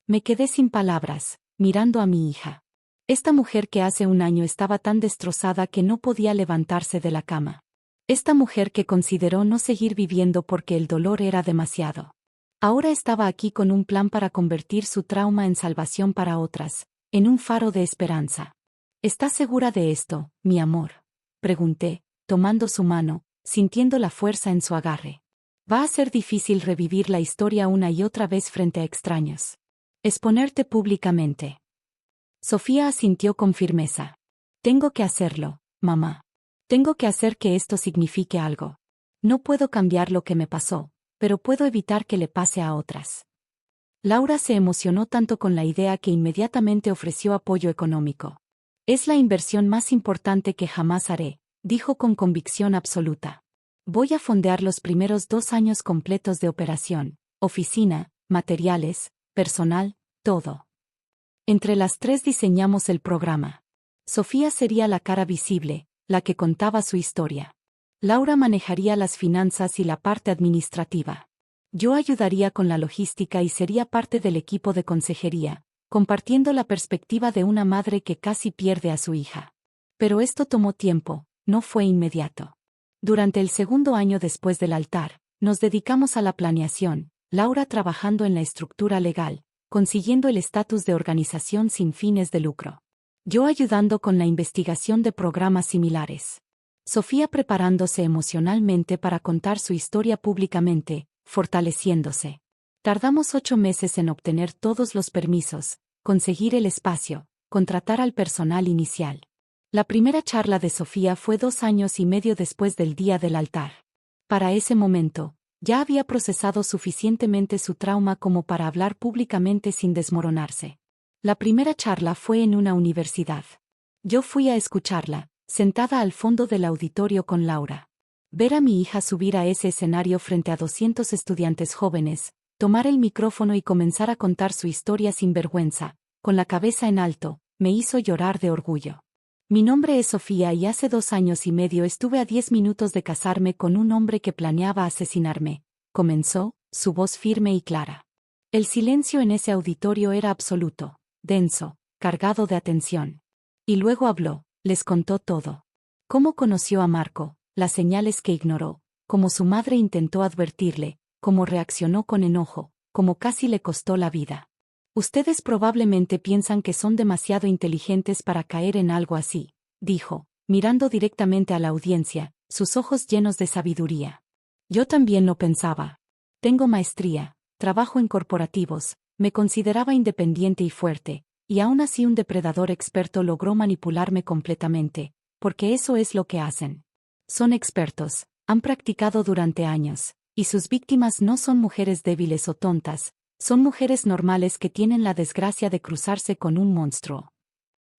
Me quedé sin palabras, mirando a mi hija. Esta mujer que hace un año estaba tan destrozada que no podía levantarse de la cama. Esta mujer que consideró no seguir viviendo porque el dolor era demasiado. Ahora estaba aquí con un plan para convertir su trauma en salvación para otras, en un faro de esperanza. ¿Estás segura de esto, mi amor?, pregunté, tomando su mano, sintiendo la fuerza en su agarre. Va a ser difícil revivir la historia una y otra vez frente a extraños. Exponerte públicamente. Sofía asintió con firmeza. Tengo que hacerlo, mamá. Tengo que hacer que esto signifique algo. No puedo cambiar lo que me pasó, pero puedo evitar que le pase a otras. Laura se emocionó tanto con la idea que inmediatamente ofreció apoyo económico. Es la inversión más importante que jamás haré, dijo con convicción absoluta. Voy a fondear los primeros 2 años completos de operación, oficina, materiales, personal, todo. Entre las 3 diseñamos el programa. Sofía sería la cara visible, la que contaba su historia. Laura manejaría las finanzas y la parte administrativa. Yo ayudaría con la logística y sería parte del equipo de consejería, compartiendo la perspectiva de una madre que casi pierde a su hija. Pero esto tomó tiempo, no fue inmediato. Durante el 2.º año después del altar, nos dedicamos a la planeación, Laura trabajando en la estructura legal, consiguiendo el estatus de organización sin fines de lucro. Yo ayudando con la investigación de programas similares. Sofía preparándose emocionalmente para contar su historia públicamente, fortaleciéndose. Tardamos 8 meses en obtener todos los permisos, conseguir el espacio, contratar al personal inicial. La primera charla de Sofía fue 2 años y medio después del día del altar. Para ese momento, ya había procesado suficientemente su trauma como para hablar públicamente sin desmoronarse. La primera charla fue en una universidad. Yo fui a escucharla, sentada al fondo del auditorio con Laura. Ver a mi hija subir a ese escenario frente a 200 estudiantes jóvenes, tomar el micrófono y comenzar a contar su historia sin vergüenza, con la cabeza en alto, me hizo llorar de orgullo. Mi nombre es Sofía y hace 2 años y medio estuve a 10 minutos de casarme con un hombre que planeaba asesinarme, comenzó, su voz firme y clara. El silencio en ese auditorio era absoluto, denso, cargado de atención. Y luego habló, les contó todo. Cómo conoció a Marco, las señales que ignoró, cómo su madre intentó advertirle, cómo reaccionó con enojo, cómo casi le costó la vida. Ustedes probablemente piensan que son demasiado inteligentes para caer en algo así, dijo, mirando directamente a la audiencia, sus ojos llenos de sabiduría. Yo también lo pensaba. Tengo maestría, trabajo en corporativos, me consideraba independiente y fuerte, y aún así un depredador experto logró manipularme completamente, porque eso es lo que hacen. Son expertos, han practicado durante años, y sus víctimas no son mujeres débiles o tontas, son mujeres normales que tienen la desgracia de cruzarse con un monstruo.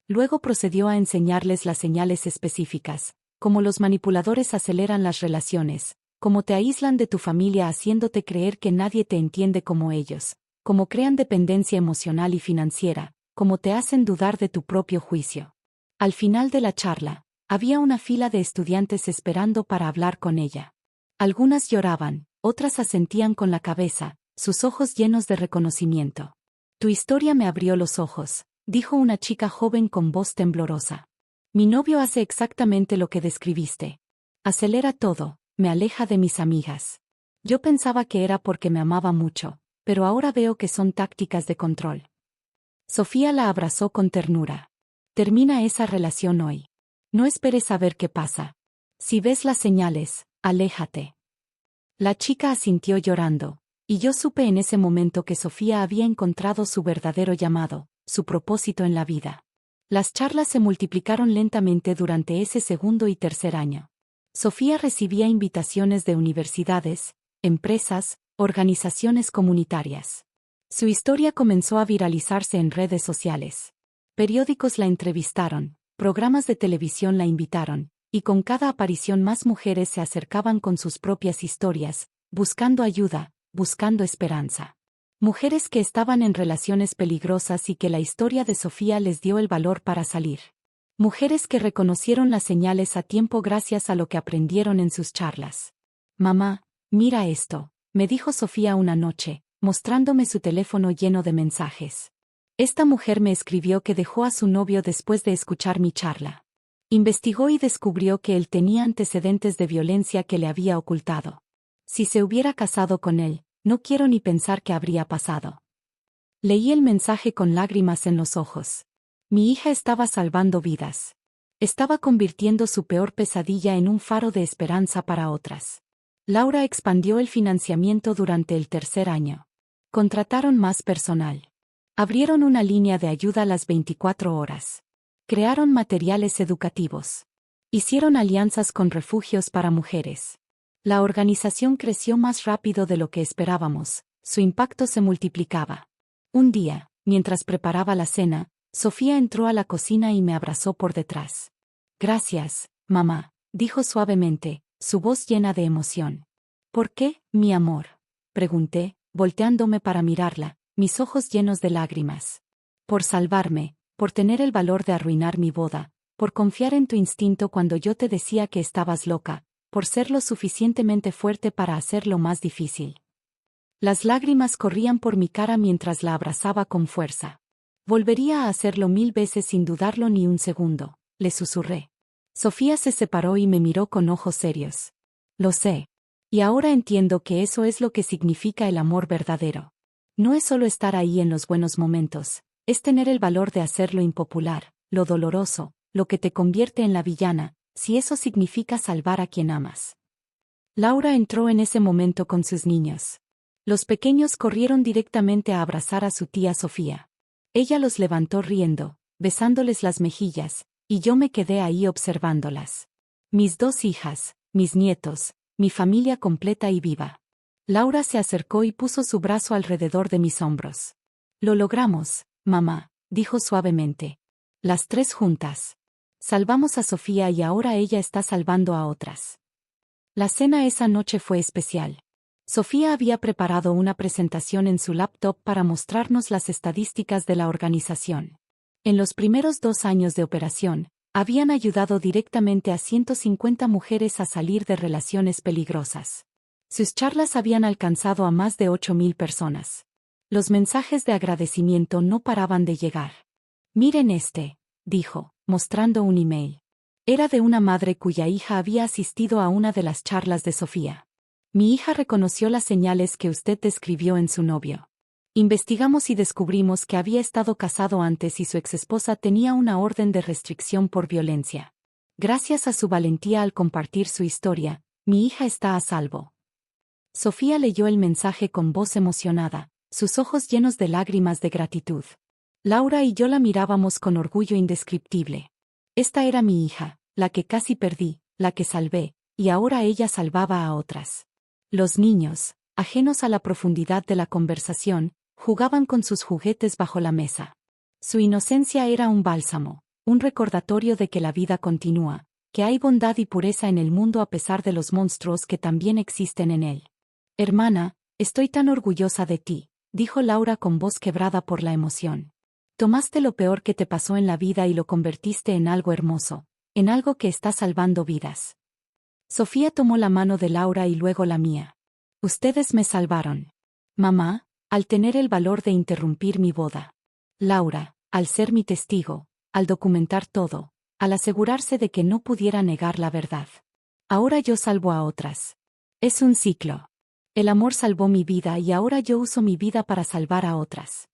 Luego procedió a enseñarles las señales específicas, cómo los manipuladores aceleran las relaciones, cómo te aíslan de tu familia haciéndote creer que nadie te entiende como ellos, cómo crean dependencia emocional y financiera, cómo te hacen dudar de tu propio juicio. Al final de la charla, había una fila de estudiantes esperando para hablar con ella. Algunas lloraban, otras asentían con la cabeza, sus ojos llenos de reconocimiento. Tu historia me abrió los ojos, dijo una chica joven con voz temblorosa. Mi novio hace exactamente lo que describiste. Acelera todo, me aleja de mis amigas. Yo pensaba que era porque me amaba mucho, pero ahora veo que son tácticas de control. Sofía la abrazó con ternura. Termina esa relación hoy. No esperes a ver qué pasa. Si ves las señales, aléjate. La chica asintió llorando, y yo supe en ese momento que Sofía había encontrado su verdadero llamado, su propósito en la vida. Las charlas se multiplicaron lentamente durante ese segundo y tercer año. Sofía recibía invitaciones de universidades, empresas, organizaciones comunitarias. Su historia comenzó a viralizarse en redes sociales. Periódicos la entrevistaron, programas de televisión la invitaron, y con cada aparición más mujeres se acercaban con sus propias historias, buscando ayuda, buscando esperanza. Mujeres que estaban en relaciones peligrosas y que la historia de Sofía les dio el valor para salir. Mujeres que reconocieron las señales a tiempo gracias a lo que aprendieron en sus charlas. Mamá, mira esto, me dijo Sofía una noche, mostrándome su teléfono lleno de mensajes. Esta mujer me escribió que dejó a su novio después de escuchar mi charla. Investigó y descubrió que él tenía antecedentes de violencia que le había ocultado. Si se hubiera casado con él, no quiero ni pensar qué habría pasado. Leí el mensaje con lágrimas en los ojos. Mi hija estaba salvando vidas. Estaba convirtiendo su peor pesadilla en un faro de esperanza para otras. Laura expandió el financiamiento durante el tercer año. Contrataron más personal. Abrieron una línea de ayuda a las 24 horas. Crearon materiales educativos. Hicieron alianzas con refugios para mujeres. La organización creció más rápido de lo que esperábamos, su impacto se multiplicaba. Un día, mientras preparaba la cena, Sofía entró a la cocina y me abrazó por detrás. Gracias, mamá, dijo suavemente, su voz llena de emoción. ¿Por qué, mi amor? Pregunté, volteándome para mirarla, mis ojos llenos de lágrimas. Por salvarme, por tener el valor de arruinar mi boda, por confiar en tu instinto cuando yo te decía que estabas loca, por ser lo suficientemente fuerte para hacerlo más difícil. Las lágrimas corrían por mi cara mientras la abrazaba con fuerza. Volvería a hacerlo 1000 veces sin dudarlo ni un segundo, le susurré. Sofía se separó y me miró con ojos serios. Lo sé. Y ahora entiendo que eso es lo que significa el amor verdadero. No es solo estar ahí en los buenos momentos, es tener el valor de hacer lo impopular, lo doloroso, lo que te convierte en la villana, si eso significa salvar a quien amas. Laura entró en ese momento con sus niños. Los pequeños corrieron directamente a abrazar a su tía Sofía. Ella los levantó riendo, besándoles las mejillas, y yo me quedé ahí observándolas. Mis 2 hijas, mis nietos, mi familia completa y viva. Laura se acercó y puso su brazo alrededor de mis hombros. Lo logramos, mamá, dijo suavemente. Las 3 juntas. Salvamos a Sofía y ahora ella está salvando a otras. La cena esa noche fue especial. Sofía había preparado una presentación en su laptop para mostrarnos las estadísticas de la organización. En los primeros 2 años de operación, habían ayudado directamente a 150 mujeres a salir de relaciones peligrosas. Sus charlas habían alcanzado a más de 8.000 personas. Los mensajes de agradecimiento no paraban de llegar. Miren este, dijo, mostrando un email. Era de una madre cuya hija había asistido a una de las charlas de Sofía. Mi hija reconoció las señales que usted describió en su novio. Investigamos y descubrimos que había estado casado antes y su exesposa tenía una orden de restricción por violencia. Gracias a su valentía al compartir su historia, mi hija está a salvo. Sofía leyó el mensaje con voz emocionada, sus ojos llenos de lágrimas de gratitud. Laura y yo la mirábamos con orgullo indescriptible. Esta era mi hija, la que casi perdí, la que salvé, y ahora ella salvaba a otras. Los niños, ajenos a la profundidad de la conversación, jugaban con sus juguetes bajo la mesa. Su inocencia era un bálsamo, un recordatorio de que la vida continúa, que hay bondad y pureza en el mundo a pesar de los monstruos que también existen en él. Hermana, estoy tan orgullosa de ti, dijo Laura con voz quebrada por la emoción. Tomaste lo peor que te pasó en la vida y lo convertiste en algo hermoso, en algo que está salvando vidas. Sofía tomó la mano de Laura y luego la mía. Ustedes me salvaron. Mamá, al tener el valor de interrumpir mi boda. Laura, al ser mi testigo, al documentar todo, al asegurarse de que no pudiera negar la verdad. Ahora yo salvo a otras. Es un ciclo. El amor salvó mi vida y ahora yo uso mi vida para salvar a otras.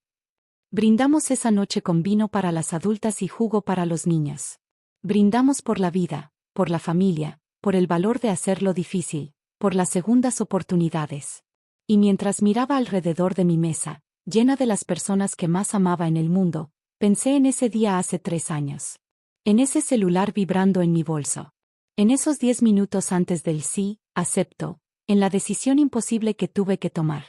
Brindamos esa noche con vino para las adultas y jugo para los niños. Brindamos por la vida, por la familia, por el valor de hacerlo difícil, por las segundas oportunidades. Y mientras miraba alrededor de mi mesa, llena de las personas que más amaba en el mundo, pensé en ese día hace 3 años. En ese celular vibrando en mi bolso. En esos 10 minutos antes del sí, acepto, en la decisión imposible que tuve que tomar.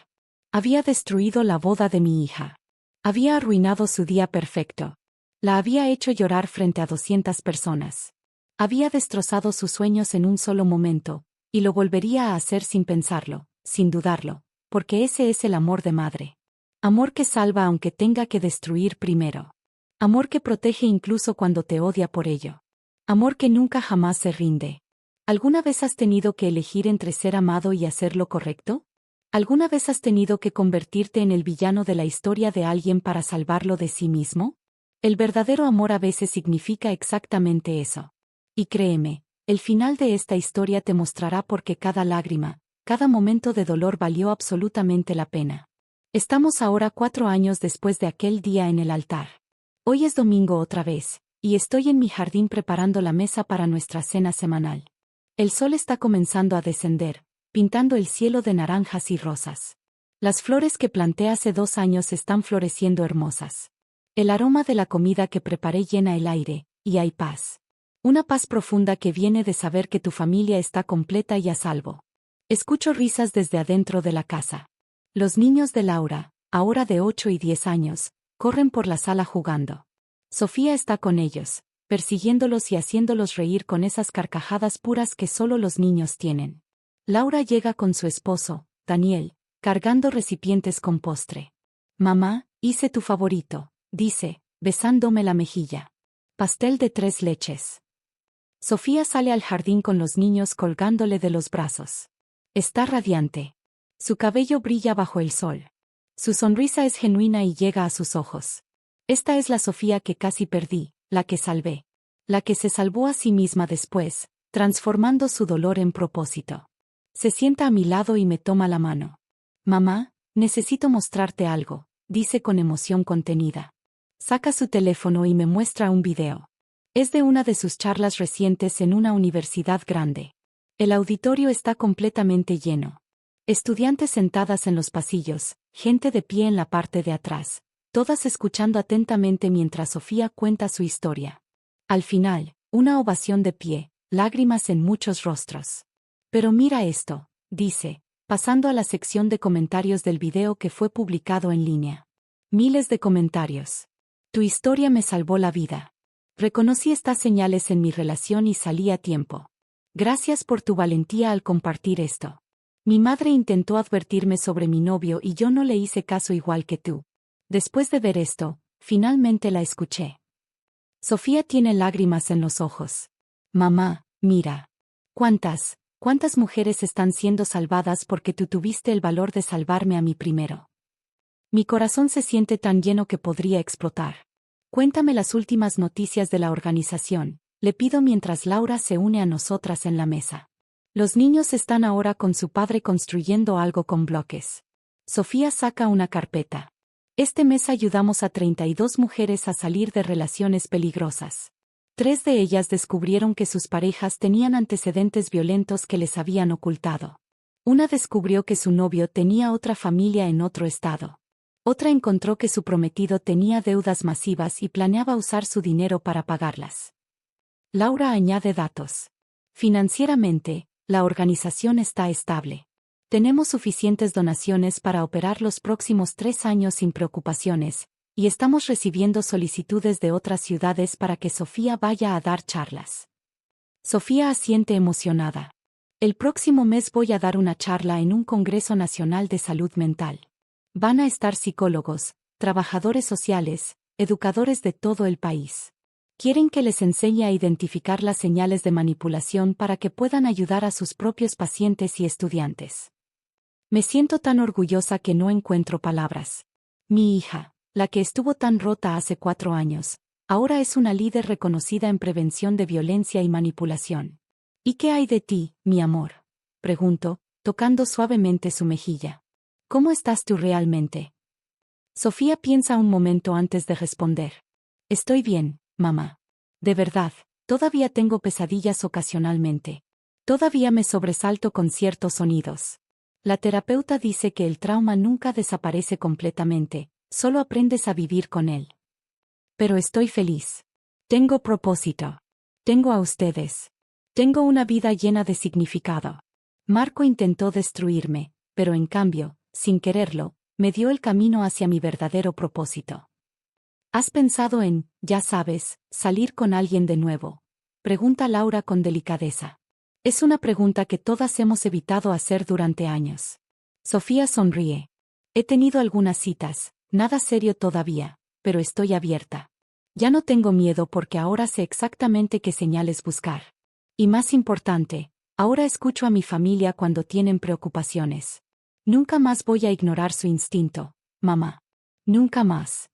Había destruido la boda de mi hija. Había arruinado su día perfecto. La había hecho llorar frente a 200 personas. Había destrozado sus sueños en un solo momento, y lo volvería a hacer sin pensarlo, sin dudarlo, porque ese es el amor de madre. Amor que salva aunque tenga que destruir primero. Amor que protege incluso cuando te odia por ello. Amor que nunca jamás se rinde. ¿Alguna vez has tenido que elegir entre ser amado y hacer lo correcto? ¿Alguna vez has tenido que convertirte en el villano de la historia de alguien para salvarlo de sí mismo? El verdadero amor a veces significa exactamente eso. Y créeme, el final de esta historia te mostrará por qué cada lágrima, cada momento de dolor valió absolutamente la pena. Estamos ahora 4 años después de aquel día en el altar. Hoy es domingo otra vez, y estoy en mi jardín preparando la mesa para nuestra cena semanal. El sol está comenzando a descender, pintando el cielo de naranjas y rosas. Las flores que planté hace 2 años están floreciendo hermosas. El aroma de la comida que preparé llena el aire, y hay paz. Una paz profunda que viene de saber que tu familia está completa y a salvo. Escucho risas desde adentro de la casa. Los niños de Laura, ahora de 8 y 10 años, corren por la sala jugando. Sofía está con ellos, persiguiéndolos y haciéndolos reír con esas carcajadas puras que solo los niños tienen. Laura llega con su esposo, Daniel, cargando recipientes con postre. Mamá, hice tu favorito, dice, besándome la mejilla. Pastel de 3 leches. Sofía sale al jardín con los niños colgándole de los brazos. Está radiante. Su cabello brilla bajo el sol. Su sonrisa es genuina y llega a sus ojos. Esta es la Sofía que casi perdí, la que salvé. La que se salvó a sí misma después, transformando su dolor en propósito. Se sienta a mi lado y me toma la mano. Mamá, necesito mostrarte algo, dice con emoción contenida. Saca su teléfono y me muestra un video. Es de una de sus charlas recientes en una universidad grande. El auditorio está completamente lleno. Estudiantes sentadas en los pasillos, gente de pie en la parte de atrás, todas escuchando atentamente mientras Sofía cuenta su historia. Al final, una ovación de pie, lágrimas en muchos rostros. Pero mira esto, dice, pasando a la sección de comentarios del video que fue publicado en línea. Miles de comentarios. Tu historia me salvó la vida. Reconocí estas señales en mi relación y salí a tiempo. Gracias por tu valentía al compartir esto. Mi madre intentó advertirme sobre mi novio y yo no le hice caso igual que tú. Después de ver esto, finalmente la escuché. Sofía tiene lágrimas en los ojos. Mamá, mira. ¿Cuántas mujeres están siendo salvadas porque tú tuviste el valor de salvarme a mí primero? Mi corazón se siente tan lleno que podría explotar. Cuéntame las últimas noticias de la organización, le pido mientras Laura se une a nosotras en la mesa. Los niños están ahora con su padre construyendo algo con bloques. Sofía saca una carpeta. Este mes ayudamos a 32 mujeres a salir de relaciones peligrosas. 3 de ellas descubrieron que sus parejas tenían antecedentes violentos que les habían ocultado. Una descubrió que su novio tenía otra familia en otro estado. Otra encontró que su prometido tenía deudas masivas y planeaba usar su dinero para pagarlas. Laura añade datos. Financieramente, la organización está estable. Tenemos suficientes donaciones para operar los próximos 3 años sin preocupaciones, y estamos recibiendo solicitudes de otras ciudades para que Sofía vaya a dar charlas. Sofía asiente emocionada. El próximo mes voy a dar una charla en un Congreso Nacional de Salud Mental. Van a estar psicólogos, trabajadores sociales, educadores de todo el país. Quieren que les enseñe a identificar las señales de manipulación para que puedan ayudar a sus propios pacientes y estudiantes. Me siento tan orgullosa que no encuentro palabras. Mi hija, la que estuvo tan rota hace 4 años, ahora es una líder reconocida en prevención de violencia y manipulación. ¿Y qué hay de ti, mi amor? Pregunto, tocando suavemente su mejilla. ¿Cómo estás tú realmente? Sofía piensa un momento antes de responder. Estoy bien, mamá. De verdad, todavía tengo pesadillas ocasionalmente. Todavía me sobresalto con ciertos sonidos. La terapeuta dice que el trauma nunca desaparece completamente, solo aprendes a vivir con él. Pero estoy feliz. Tengo propósito. Tengo a ustedes. Tengo una vida llena de significado. Marco intentó destruirme, pero en cambio, sin quererlo, me dio el camino hacia mi verdadero propósito. ¿Has pensado en, ya sabes, salir con alguien de nuevo? Pregunta Laura con delicadeza. Es una pregunta que todas hemos evitado hacer durante años. Sofía sonríe. He tenido algunas citas, nada serio todavía, pero estoy abierta. Ya no tengo miedo porque ahora sé exactamente qué señales buscar. Y más importante, ahora escucho a mi familia cuando tienen preocupaciones. Nunca más voy a ignorar su instinto, mamá. Nunca más.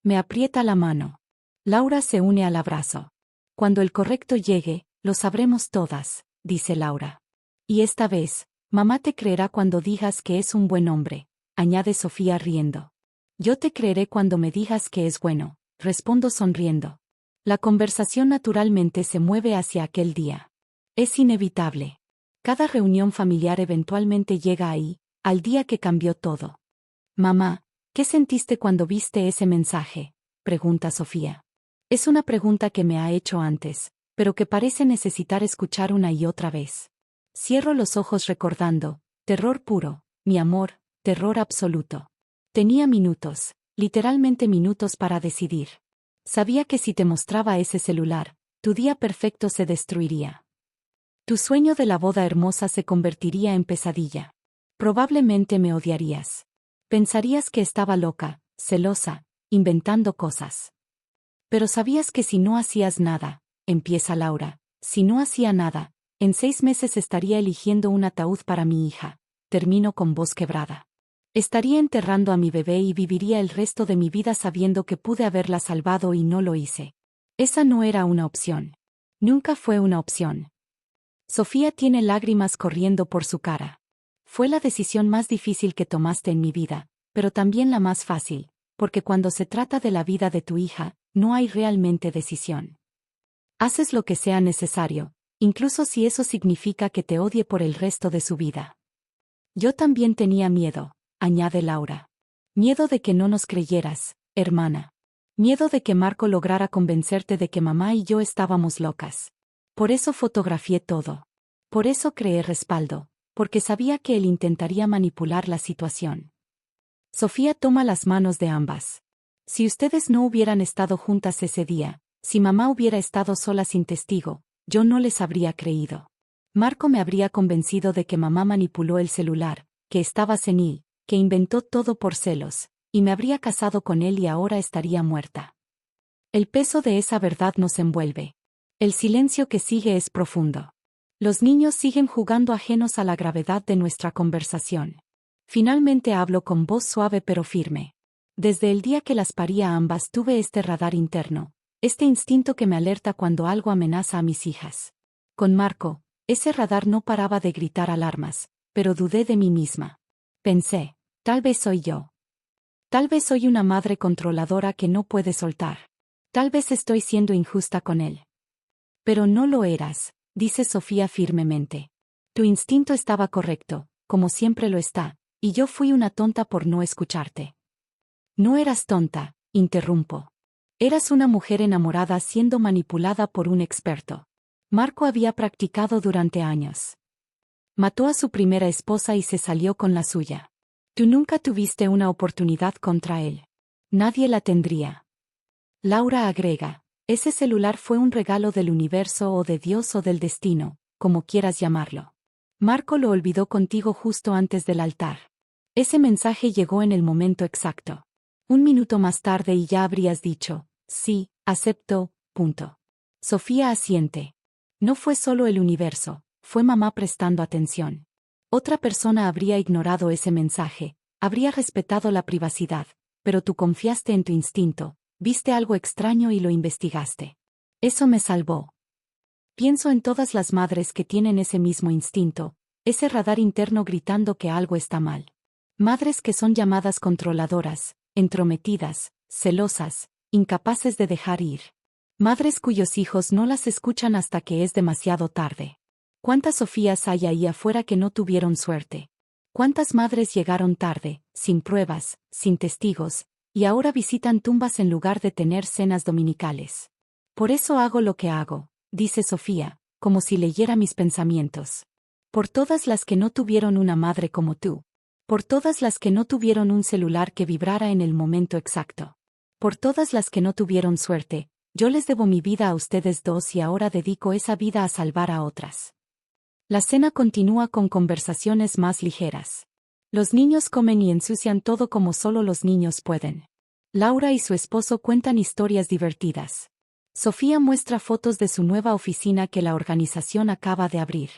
Me aprieta la mano. Laura se une al abrazo. Cuando el correcto llegue, lo sabremos todas, dice Laura. Y esta vez, mamá te creerá cuando digas que es un buen hombre, añade Sofía riendo. Yo te creeré cuando me digas que es bueno, respondo sonriendo. La conversación naturalmente se mueve hacia aquel día. Es inevitable. Cada reunión familiar eventualmente llega ahí, al día que cambió todo. Mamá, ¿qué sentiste cuando viste ese mensaje? Pregunta Sofía. Es una pregunta que me ha hecho antes, pero que parece necesitar escuchar una y otra vez. Cierro los ojos recordando, terror puro, mi amor, terror absoluto. Tenía minutos, literalmente minutos para decidir. Sabía que si te mostraba ese celular, tu día perfecto se destruiría. Tu sueño de la boda hermosa se convertiría en pesadilla. Probablemente me odiarías. Pensarías que estaba loca, celosa, inventando cosas. Pero sabías que si no hacías nada, empieza Laura, si no hacía nada, en 6 meses estaría eligiendo un ataúd para mi hija. Termino con voz quebrada. Estaría enterrando a mi bebé y viviría el resto de mi vida sabiendo que pude haberla salvado y no lo hice. Esa no era una opción. Nunca fue una opción. Sofía tiene lágrimas corriendo por su cara. Fue la decisión más difícil que tomaste en mi vida, pero también la más fácil, porque cuando se trata de la vida de tu hija, no hay realmente decisión. Haces lo que sea necesario, incluso si eso significa que te odie por el resto de su vida. Yo también tenía miedo, añade Laura. Miedo de que no nos creyeras, hermana. Miedo de que Marco lograra convencerte de que mamá y yo estábamos locas. Por eso fotografié todo. Por eso creé respaldo, porque sabía que él intentaría manipular la situación. Sofía toma las manos de ambas. Si ustedes no hubieran estado juntas ese día, si mamá hubiera estado sola sin testigo, yo no les habría creído. Marco me habría convencido de que mamá manipuló el celular, que estaba senil, que inventó todo por celos, y me habría casado con él y ahora estaría muerta. El peso de esa verdad nos envuelve. El silencio que sigue es profundo. Los niños siguen jugando ajenos a la gravedad de nuestra conversación. Finalmente hablo con voz suave pero firme. Desde el día que las parí a ambas tuve este radar interno. Este instinto que me alerta cuando algo amenaza a mis hijas. Con Marco, ese radar no paraba de gritar alarmas, pero dudé de mí misma. Pensé, tal vez soy yo. Tal vez soy una madre controladora que no puede soltar. Tal vez estoy siendo injusta con él. Pero no lo eras, dice Sofía firmemente. Tu instinto estaba correcto, como siempre lo está, y yo fui una tonta por no escucharte. No eras tonta, interrumpo. Eras una mujer enamorada siendo manipulada por un experto. Marco había practicado durante años. Mató a su primera esposa y se salió con la suya. Tú nunca tuviste una oportunidad contra él. Nadie la tendría. Laura agrega, ese celular fue un regalo del universo o de Dios o del destino, como quieras llamarlo. Marco lo olvidó contigo justo antes del altar. Ese mensaje llegó en el momento exacto. 1 minuto más tarde y ya habrías dicho, sí, acepto, punto. Sofía asiente. No fue solo el universo, fue mamá prestando atención. Otra persona habría ignorado ese mensaje, habría respetado la privacidad, pero tú confiaste en tu instinto, viste algo extraño y lo investigaste. Eso me salvó. Pienso en todas las madres que tienen ese mismo instinto, ese radar interno gritando que algo está mal. Madres que son llamadas controladoras, entrometidas, celosas, incapaces de dejar ir. Madres cuyos hijos no las escuchan hasta que es demasiado tarde. ¿Cuántas Sofías hay ahí afuera que no tuvieron suerte? ¿Cuántas madres llegaron tarde, sin pruebas, sin testigos, y ahora visitan tumbas en lugar de tener cenas dominicales? Por eso hago lo que hago, dice Sofía, como si leyera mis pensamientos. Por todas las que no tuvieron una madre como tú. Por todas las que no tuvieron un celular que vibrara en el momento exacto. Por todas las que no tuvieron suerte, yo les debo mi vida a ustedes dos y ahora dedico esa vida a salvar a otras. La cena continúa con conversaciones más ligeras. Los niños comen y ensucian todo como solo los niños pueden. Laura y su esposo cuentan historias divertidas. Sofía muestra fotos de su nueva oficina que la organización acaba de abrir.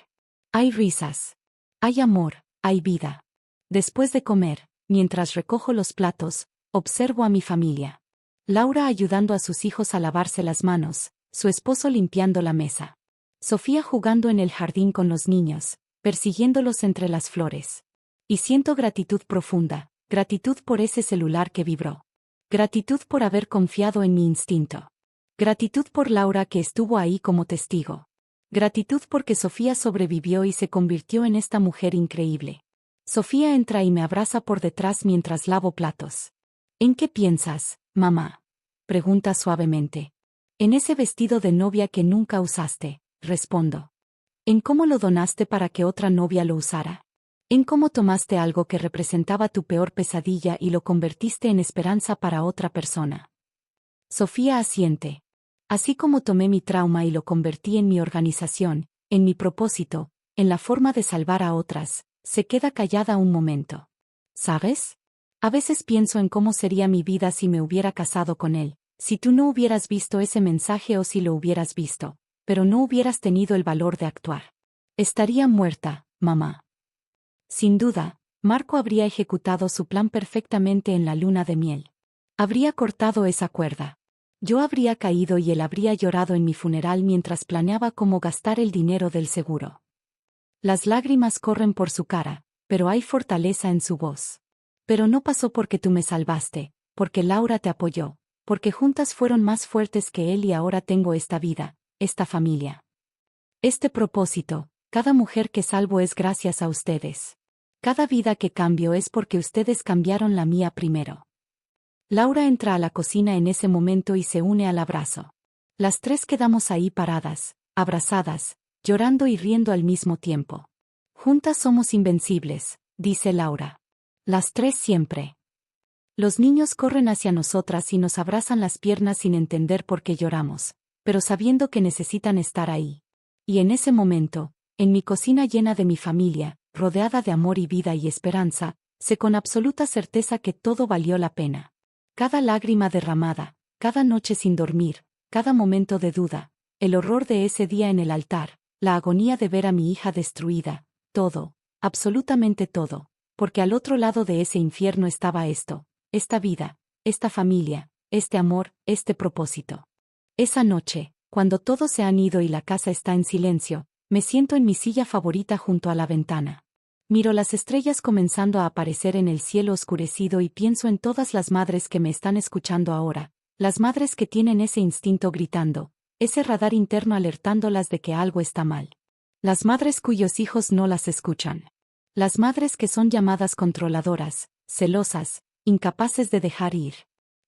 Hay risas. Hay amor, hay vida. Después de comer, mientras recojo los platos, observo a mi familia. Laura ayudando a sus hijos a lavarse las manos, su esposo limpiando la mesa. Sofía jugando en el jardín con los niños, persiguiéndolos entre las flores. Y siento gratitud profunda, gratitud por ese celular que vibró. Gratitud por haber confiado en mi instinto. Gratitud por Laura que estuvo ahí como testigo. Gratitud porque Sofía sobrevivió y se convirtió en esta mujer increíble. Sofía entra y me abraza por detrás mientras lavo platos. ¿En qué piensas, mamá?, pregunta suavemente. En ese vestido de novia que nunca usaste, respondo. ¿En cómo lo donaste para que otra novia lo usara? ¿En cómo tomaste algo que representaba tu peor pesadilla y lo convertiste en esperanza para otra persona? Sofía asiente. Así como tomé mi trauma y lo convertí en mi organización, en mi propósito, en la forma de salvar a otras, se queda callada un momento. ¿Sabes? A veces pienso en cómo sería mi vida si me hubiera casado con él, si tú no hubieras visto ese mensaje o si lo hubieras visto, pero no hubieras tenido el valor de actuar. Estaría muerta, mamá. Sin duda, Marco habría ejecutado su plan perfectamente en la luna de miel. Habría cortado esa cuerda. Yo habría caído y él habría llorado en mi funeral mientras planeaba cómo gastar el dinero del seguro. Las lágrimas corren por su cara, pero hay fortaleza en su voz. Pero no pasó porque tú me salvaste, porque Laura te apoyó, porque juntas fueron más fuertes que él y ahora tengo esta vida, esta familia. Este propósito, cada mujer que salvo es gracias a ustedes. Cada vida que cambio es porque ustedes cambiaron la mía primero. Laura entra a la cocina en ese momento y se une al abrazo. Las tres quedamos ahí paradas, abrazadas, llorando y riendo al mismo tiempo. Juntas somos invencibles, dice Laura. Las tres siempre. Los niños corren hacia nosotras y nos abrazan las piernas sin entender por qué lloramos, pero sabiendo que necesitan estar ahí. Y en ese momento, en mi cocina llena de mi familia, rodeada de amor y vida y esperanza, sé con absoluta certeza que todo valió la pena. Cada lágrima derramada, cada noche sin dormir, cada momento de duda, el horror de ese día en el altar, la agonía de ver a mi hija destruida, todo, absolutamente todo, porque al otro lado de ese infierno estaba esto, esta vida, esta familia, este amor, este propósito. Esa noche, cuando todos se han ido y la casa está en silencio, me siento en mi silla favorita junto a la ventana. Miro las estrellas comenzando a aparecer en el cielo oscurecido y pienso en todas las madres que me están escuchando ahora, las madres que tienen ese instinto gritando, ese radar interno alertándolas de que algo está mal. Las madres cuyos hijos no las escuchan. Las madres que son llamadas controladoras, celosas, incapaces de dejar ir.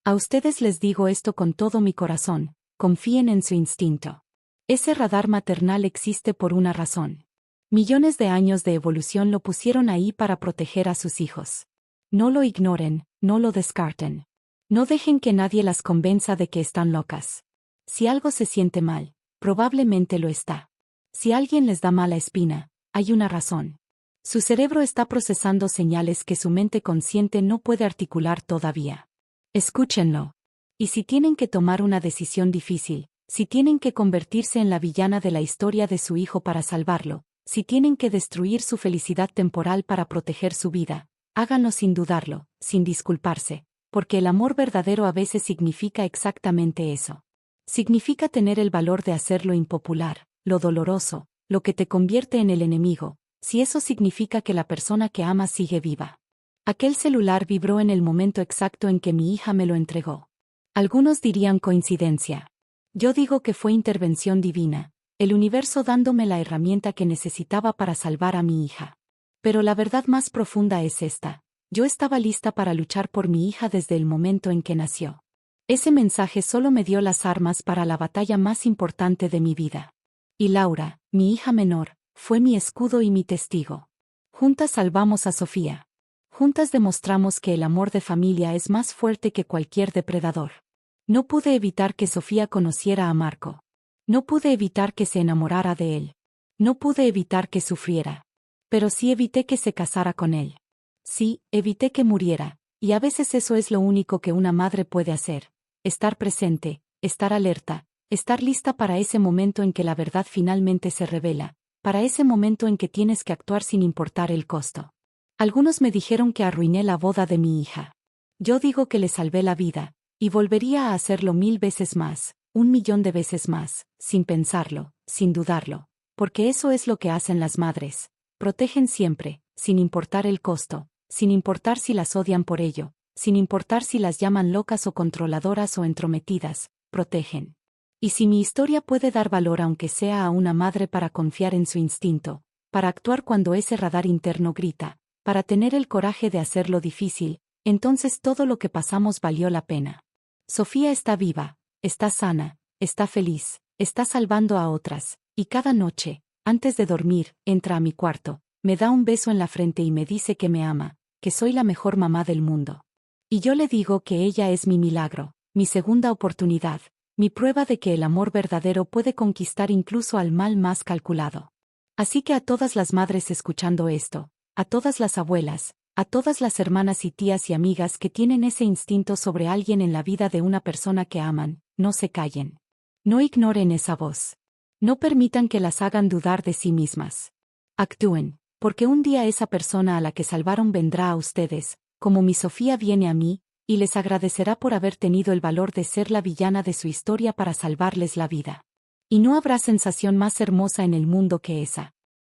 A ustedes les digo esto con todo mi corazón, confíen en su instinto. Ese radar maternal existe por una razón. Millones de años de evolución lo pusieron ahí para proteger a sus hijos. No lo ignoren, no lo descarten. No dejen que nadie las convenza de que están locas. Si algo se siente mal, probablemente lo está. Si alguien les da mala espina, hay una razón. Su cerebro está procesando señales que su mente consciente no puede articular todavía. Escúchenlo. Y si tienen que tomar una decisión difícil, si tienen que convertirse en la villana de la historia de su hijo para salvarlo, si tienen que destruir su felicidad temporal para proteger su vida, háganlo sin dudarlo, sin disculparse, porque el amor verdadero a veces significa exactamente eso. Significa tener el valor de hacer lo impopular, lo doloroso, lo que te convierte en el enemigo, si eso significa que la persona que amas sigue viva. Aquel celular vibró en el momento exacto en que mi hija me lo entregó. Algunos dirían coincidencia. Yo digo que fue intervención divina, el universo dándome la herramienta que necesitaba para salvar a mi hija. Pero la verdad más profunda es esta: yo estaba lista para luchar por mi hija desde el momento en que nació. Ese mensaje solo me dio las armas para la batalla más importante de mi vida. Y Laura, mi hija menor, fue mi escudo y mi testigo. Juntas salvamos a Sofía. Juntas demostramos que el amor de familia es más fuerte que cualquier depredador. No pude evitar que Sofía conociera a Marco. No pude evitar que se enamorara de él. No pude evitar que sufriera. Pero sí evité que se casara con él. Sí, evité que muriera, y a veces eso es lo único que una madre puede hacer: estar presente, estar alerta, estar lista para ese momento en que la verdad finalmente se revela, para ese momento en que tienes que actuar sin importar el costo. Algunos me dijeron que arruiné la boda de mi hija. Yo digo que le salvé la vida, y volvería a hacerlo 1000 veces más, 1.000.000 de veces más, sin pensarlo, sin dudarlo, porque eso es lo que hacen las madres. Protegen siempre, sin importar el costo, sin importar si las odian por ello, sin importar si las llaman locas o controladoras o entrometidas, protegen. Y si mi historia puede dar valor aunque sea a una madre para confiar en su instinto, para actuar cuando ese radar interno grita, para tener el coraje de hacerlo difícil, entonces todo lo que pasamos valió la pena. Sofía está viva, está sana, está feliz, está salvando a otras, y cada noche, antes de dormir, entra a mi cuarto, me da un beso en la frente y me dice que me ama, que soy la mejor mamá del mundo. Y yo le digo que ella es mi milagro, mi segunda oportunidad, mi prueba de que el amor verdadero puede conquistar incluso al mal más calculado. Así que a todas las madres escuchando esto, a todas las abuelas, a todas las hermanas y tías y amigas que tienen ese instinto sobre alguien en la vida de una persona que aman, no se callen. No ignoren esa voz. No permitan que las hagan dudar de sí mismas. Actúen, porque un día esa persona a la que salvaron vendrá a ustedes, como mi Sofía viene a mí, y les agradecerá por haber tenido el valor de ser la villana de su historia para salvarles la vida. Y no habrá sensación más hermosa en el mundo que esa.